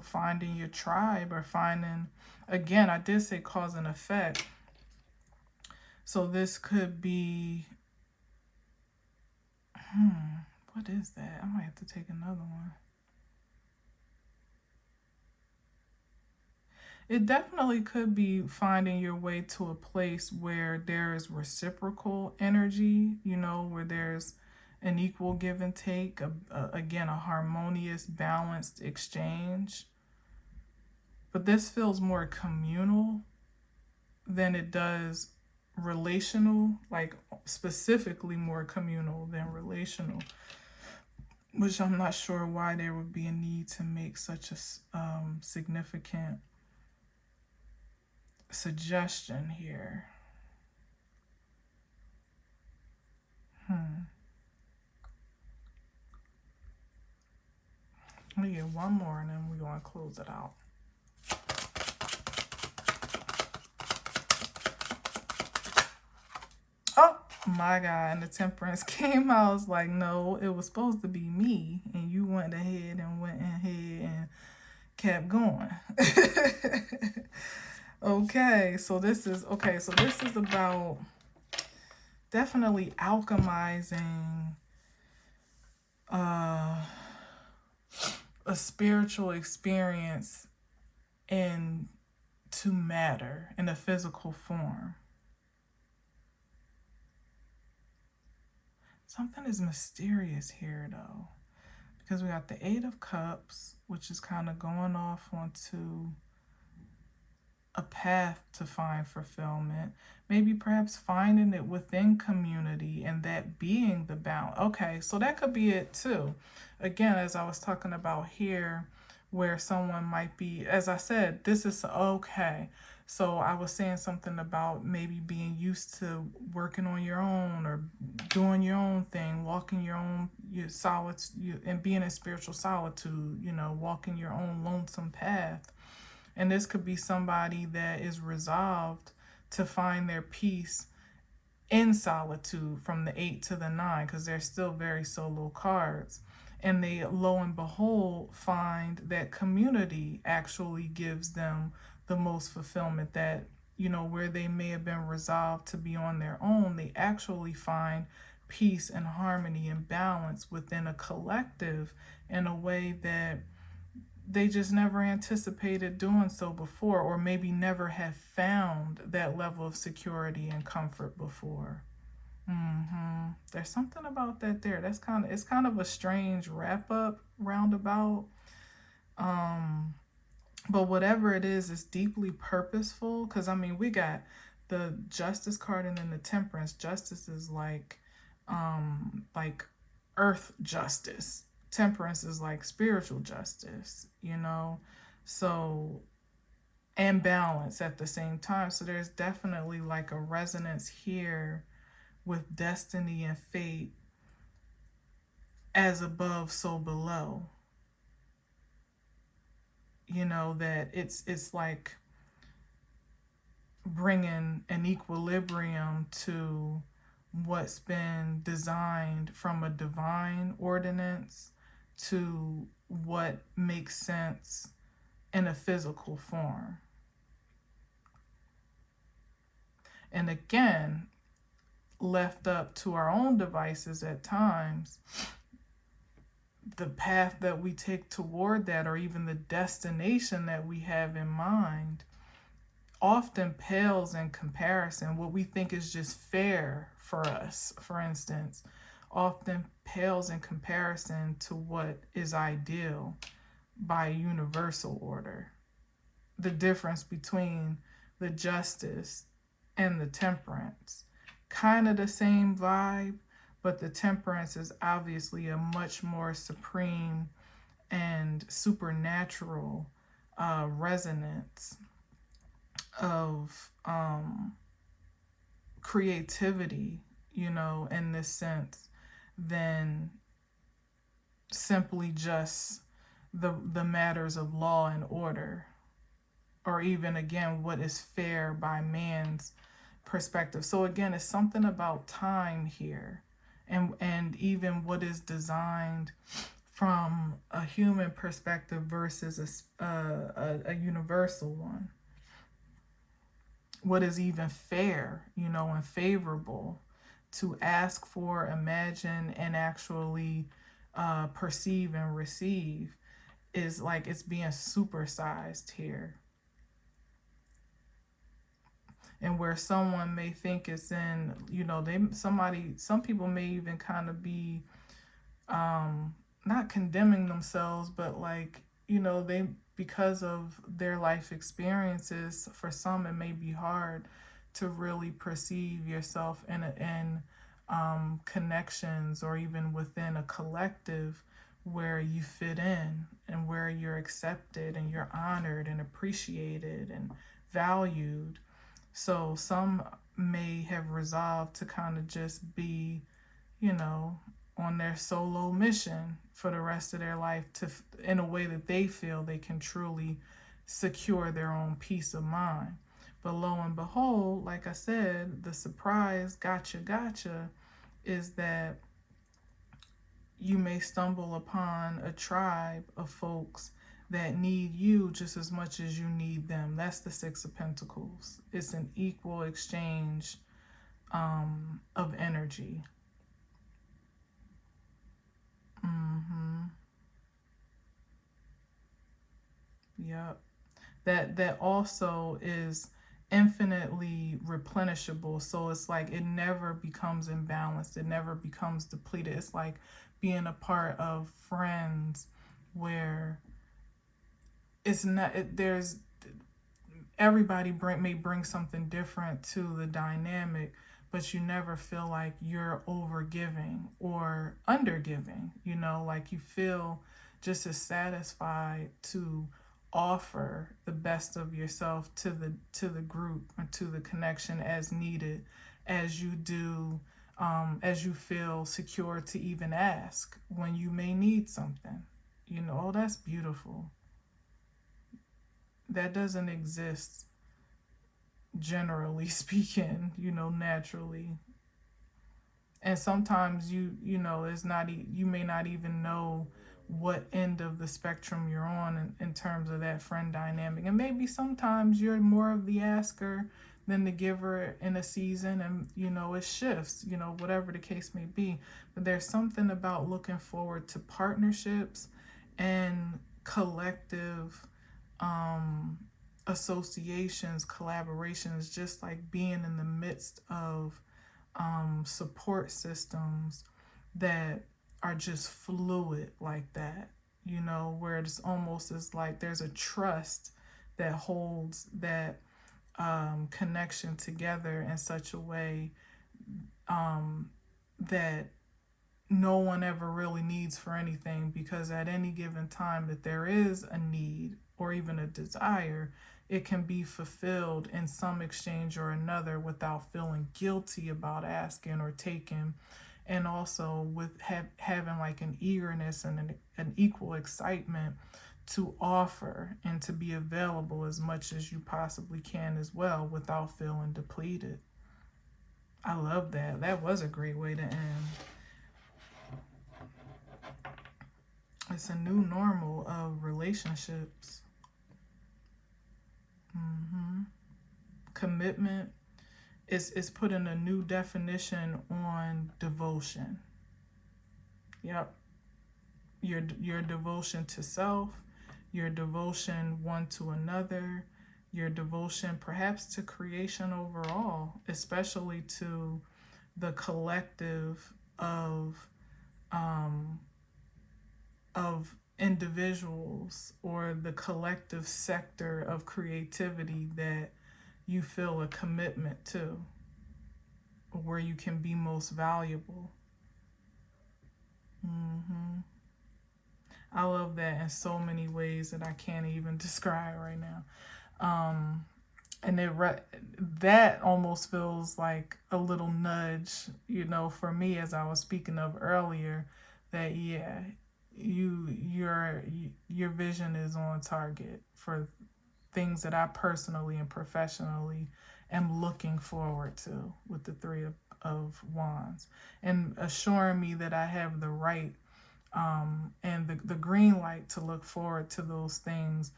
[SPEAKER 1] finding your tribe, or finding, again, I did say cause and effect. So this could be, what is that? I might have to take another one. It definitely could be finding your way to a place where there is reciprocal energy, where there's an equal give and take, again, a harmonious, balanced exchange. But this feels more communal than it does relational, like specifically more communal than relational, which I'm not sure why there would be a need to make such a significant suggestion here. Let me get one more and then we're going to close it out. Oh my God, and the Temperance came out. I was like, no, it was supposed to be me, and you went ahead and kept going. Okay, so this is about definitely alchemizing a spiritual experience in to matter in a physical form. Something is mysterious here though, because we got the Eight of Cups, which is kind of going off onto a path to find fulfillment, maybe perhaps finding it within community and that being the balance. Okay, so that could be it too. Again, as I was talking about here, where someone might be, as I said, this is okay. So I was saying something about maybe being used to working on your own or doing your own thing, walking your own and being in spiritual solitude, walking your own lonesome path. And this could be somebody that is resolved to find their peace in solitude from the 8 to the 9, because they're still very solo cards. And they, lo and behold, find that community actually gives them the most fulfillment. That, where they may have been resolved to be on their own, they actually find peace and harmony and balance within a collective in a way that they just never anticipated doing so before, or maybe never have found that level of security and comfort before. There's something about that there. It's kind of a strange wrap up roundabout. But whatever it is, it's deeply purposeful. Because we got the Justice card and then the Temperance. Justice is like earth justice. Temperance is like spiritual justice, so, and balance at the same time. So there's definitely like a resonance here with destiny and fate, as above so below, that it's like bringing an equilibrium to what's been designed from a divine ordinance to what makes sense in a physical form. And again, left up to our own devices at times, the path that we take toward that, or even the destination that we have in mind, often pales in comparison. What we think is just fair for us, for instance, often pales in comparison to what is ideal by universal order. The difference between the Justice and the Temperance, kind of the same vibe, but the Temperance is obviously a much more supreme and supernatural resonance of creativity, in this sense, than simply just the matters of law and order, or even, again, what is fair by man's perspective. So again, it's something about time here, and even what is designed from a human perspective versus a universal one. What is even fair, and favorable to ask for, imagine, and actually perceive and receive, is like it's being supersized here. And where someone may think it's in, some people may even kind of be not condemning themselves, but like, they, because of their life experiences, for some it may be hard to really perceive yourself in connections, or even within a collective where you fit in and where you're accepted and you're honored and appreciated and valued. So some may have resolved to kind of just be, on their solo mission for the rest of their life, to, in a way that they feel they can truly secure their own peace of mind. But lo and behold, like I said, the surprise gotcha is that you may stumble upon a tribe of folks that need you just as much as you need them. That's the Six of Pentacles. It's an equal exchange of energy. Yep. that also is infinitely replenishable. So it's like it never becomes imbalanced, it never becomes depleted. It's like being a part of friends where it's not there's everybody may bring something different to the dynamic, but you never feel like you're over giving or under giving. Like you feel just as satisfied to offer the best of yourself to the group or to the connection as needed, as you do, as you feel secure to even ask when you may need something. Oh, that's beautiful. That doesn't exist, generally speaking, naturally. And sometimes it's not you may not even know what end of the spectrum you're on in terms of that friend dynamic. And maybe sometimes you're more of the asker than the giver in a season, and it shifts, whatever the case may be. But there's something about looking forward to partnerships and collective associations, collaborations, just like being in the midst of support systems that are just fluid like that, where it's almost as like there's a trust that holds that connection together in such a way that no one ever really needs for anything, because at any given time that there is a need or even a desire, it can be fulfilled in some exchange or another without feeling guilty about asking or taking. And also with having like an eagerness and an equal excitement to offer and to be available as much as you possibly can as well without feeling depleted. I love that. That was a great way to end. It's a new normal of relationships. Commitment is putting a new definition on devotion. Yep. Your devotion to self, your devotion one to another, your devotion perhaps to creation overall, especially to the collective of individuals, or the collective sector of creativity that you feel a commitment to, where you can be most valuable. I love that in so many ways that I can't even describe right now. And that almost feels like a little nudge, for me, as I was speaking of earlier, that your vision is on target for things that I personally and professionally am looking forward to with the Three of Wands, and assuring me that I have the right and the green light to look forward to those things,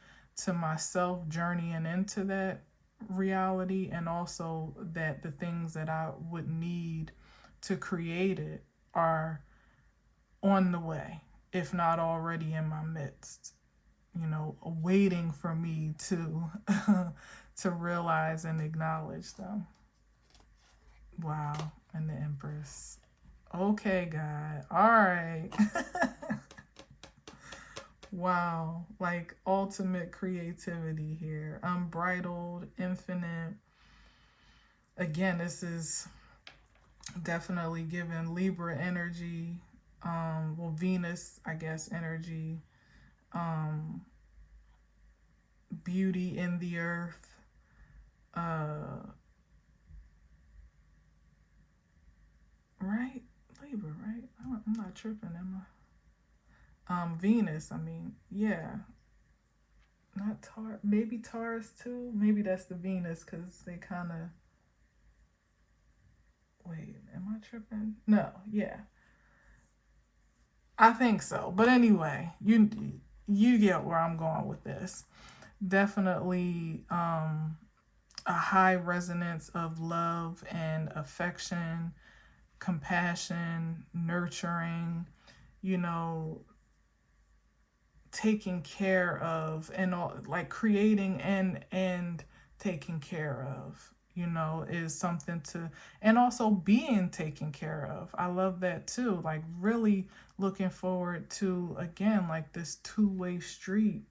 [SPEAKER 1] to myself journeying into that reality, and also that the things that I would need to create it are on the way, if not already in my midst, waiting for me to to realize and acknowledge them. Wow. And the Empress. Okay, God. All right. Wow. Like ultimate creativity here. Unbridled, infinite. Again, this is definitely giving Libra energy. Venus, I guess, energy. Beauty in the earth. Right? Libra, right? I'm not tripping, am I? Venus, I mean, yeah. Not Taurus. Maybe Taurus too. Maybe that's the Venus, because they kind of... Wait, am I tripping? No, yeah. I think so. But anyway, you get where I'm going with this. Definitely a high resonance of love and affection, compassion, nurturing, taking care of, and all, like creating and taking care of, you know, is something to, and also being taken care of. I love that too. Like really looking forward to, again, like this two-way street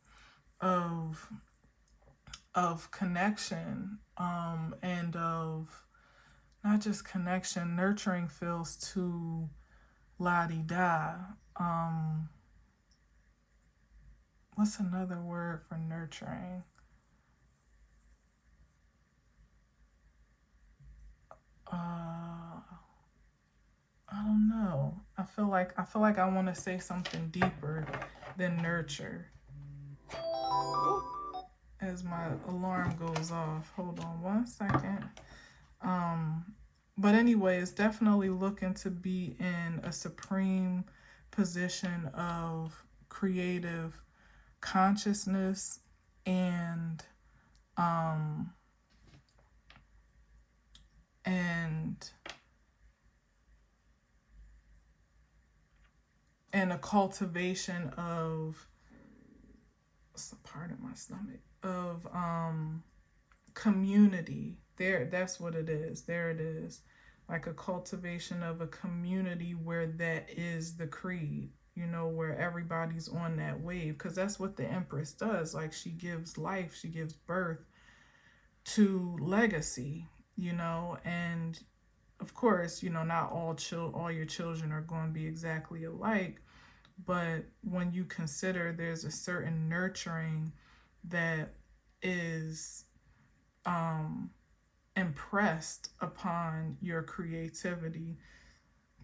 [SPEAKER 1] of connection, and of not just connection. Nurturing feels too la-di-da. um what's another word for nurturing? I don't know. I feel like I want to say something deeper than nurture. As my alarm goes off, hold on one second. um but anyway, it's definitely looking to be in a supreme position of creative consciousness, and um and a cultivation of, what's a part of my stomach, of community. There, that's what it is. There it is. Like a cultivation of a community where that is the creed, you know, where everybody's on that wave, because that's what the Empress does. Like, she gives life, she gives birth to legacy, you know. And of course, you know, not all your children are going to be exactly alike, but when you consider there's a certain nurturing that is impressed upon your creativity,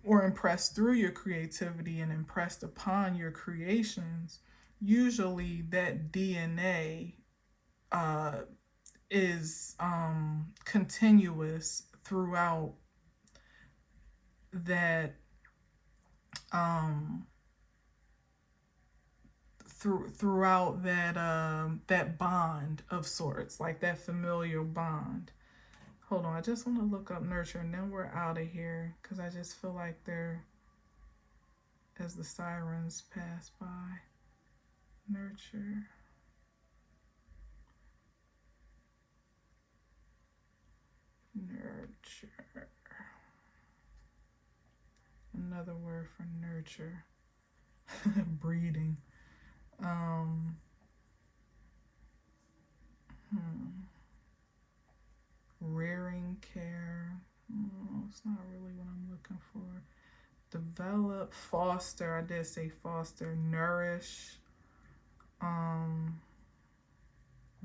[SPEAKER 1] or impressed through your creativity and impressed upon your creations, usually that DNA uh, is continuous throughout that um, throughout that bond of sorts, like that familial bond. Hold on, I just want to look up nurture, and then we're out of here, because I just feel like they're, as the sirens pass by. Nurture. Nurture. Another word for nurture. Breeding. Um, Rearing care. Oh, it's not really what I'm looking for. Develop, foster. I did say foster. Nourish.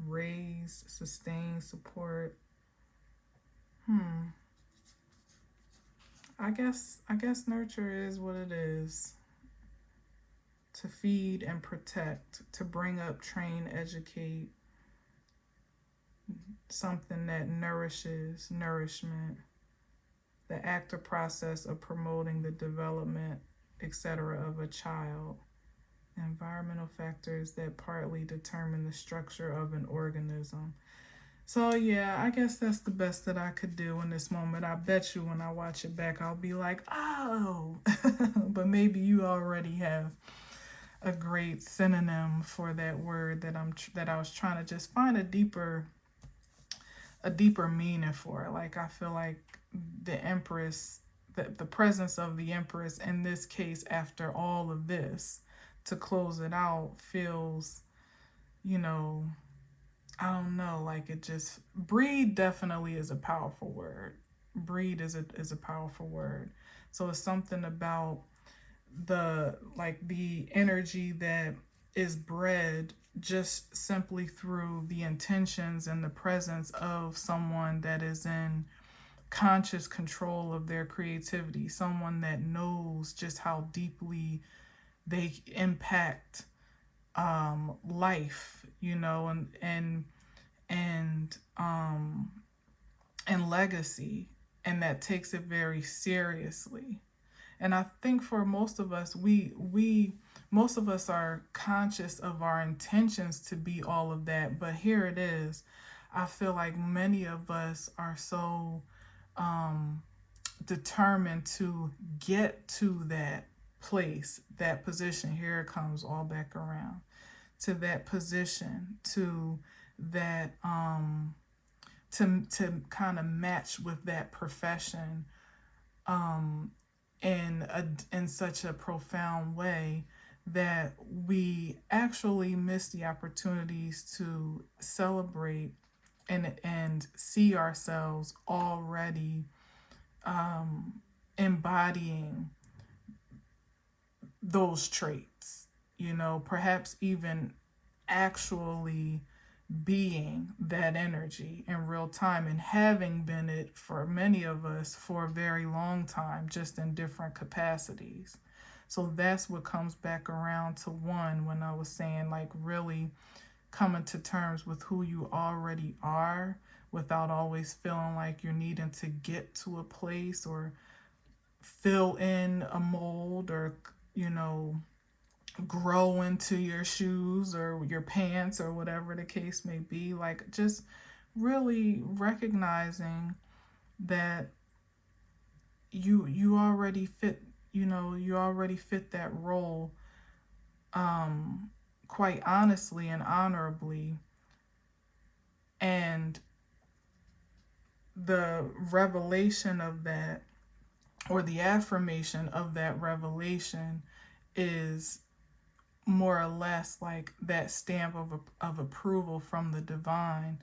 [SPEAKER 1] Raise, sustain, support. I guess nurture is what it is. To feed and protect, to bring up, train, educate, something that nourishes, nourishment, the act or process of promoting the development, etc., of a child, environmental factors that partly determine the structure of an organism. So yeah, I guess that's the best that I could do in this moment. I bet you when I watch it back, I'll be like, oh, but maybe you already have a great synonym for that word that I was trying to just find a deeper meaning for. Like, I feel like the Empress, the presence of the Empress in this case, after all of this, to close it out, feels, you know, I don't know, like it just, breed definitely is a powerful word. Breed is a powerful word. So it's something about the energy that is bred just simply through the intentions and the presence of someone that is in conscious control of their creativity, someone that knows just how deeply they impact life, you know, and and legacy, and that takes it very seriously. And I think for most of us, we most of us are conscious of our intentions to be all of that, but here it is. I feel like many of us are so determined to get to that place, that position. Here it comes all back around. to that position, to that to kind of match with that profession in such a profound way that we actually miss the opportunities to celebrate and see ourselves already embodying those traits, perhaps even actually being that energy in real time and having been it for many of us for a very long time, just in different capacities. So that's what comes back around to one when I was saying, like, really coming to terms with who you already are without always feeling like you're needing to get to a place or fill in a mold or, grow into your shoes or your pants or whatever the case may be. Like, just really recognizing that you already fit, you already fit that role quite honestly and honorably. And the revelation of that, or the affirmation of that revelation, is more or less like that stamp of approval from the divine,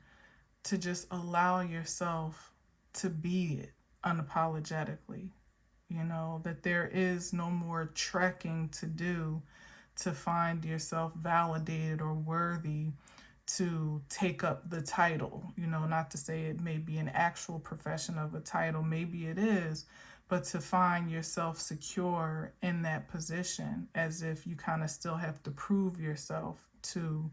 [SPEAKER 1] to just allow yourself to be it unapologetically. That there is no more trekking to do to find yourself validated or worthy to take up the title. Not to say it may be an actual profession of a title, maybe it is, but to find yourself secure in that position as if you kind of still have to prove yourself to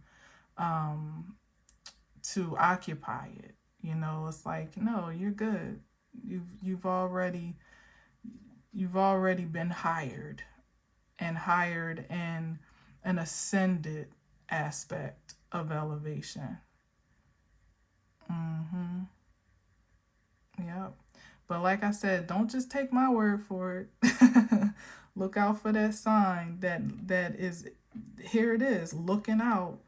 [SPEAKER 1] occupy it. It's like, no, you're good. You've already been hired, and hired in an ascended aspect of elevation. Yep. But like I said, don't just take my word for it. Look out for that sign that is, here it is, looking out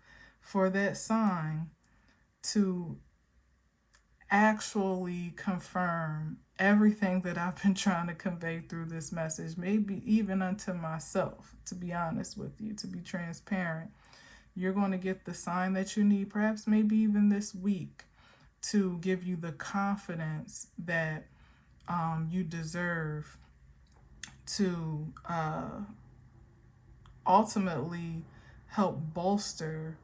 [SPEAKER 1] for that sign to actually confirm everything that I've been trying to convey through this message, maybe even unto myself, to be honest with you, to be transparent. You're going to get the sign that you need, perhaps maybe even this week, to give you the confidence that you deserve to ultimately help bolster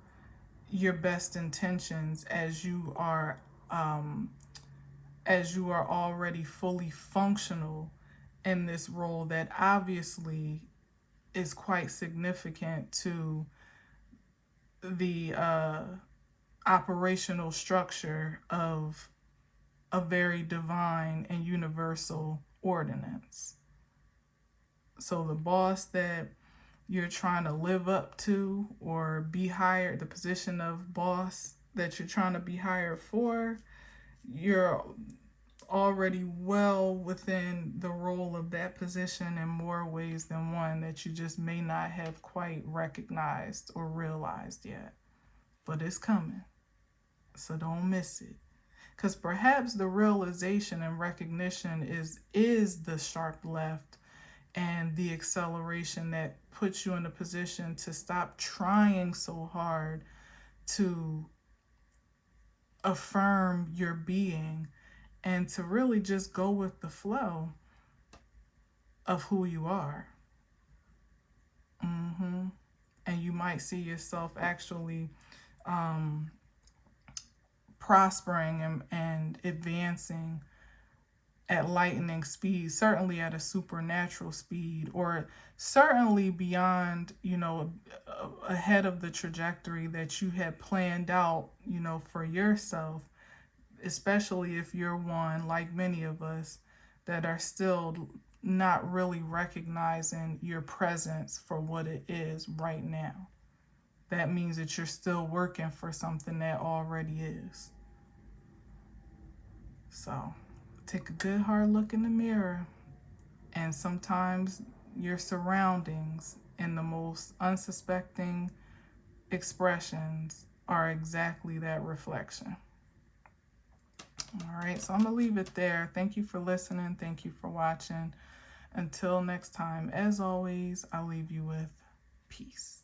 [SPEAKER 1] your best intentions as you are already fully functional in this role that obviously is quite significant to the operational structure of a very divine and universal ordinance. So the boss that you're trying to live up to or be hired, the position of boss that you're trying to be hired for, you're already well within the role of that position in more ways than one that you just may not have quite recognized or realized yet. But it's coming, so don't miss it. Because perhaps the realization and recognition is the sharp left and the acceleration that puts you in a position to stop trying so hard to affirm your being and to really just go with the flow of who you are. And you might see yourself actually prospering and advancing at lightning speed, certainly at a supernatural speed, or certainly beyond, ahead of the trajectory that you had planned out, for yourself, especially if you're one, like many of us, that are still not really recognizing your presence for what it is right now. That means that you're still working for something that already is. So take a good hard look in the mirror, and sometimes your surroundings in the most unsuspecting expressions are exactly that reflection. All right, so I'm going to leave it there. Thank you for listening. Thank you for watching. Until next time, as always, I'll leave you with peace.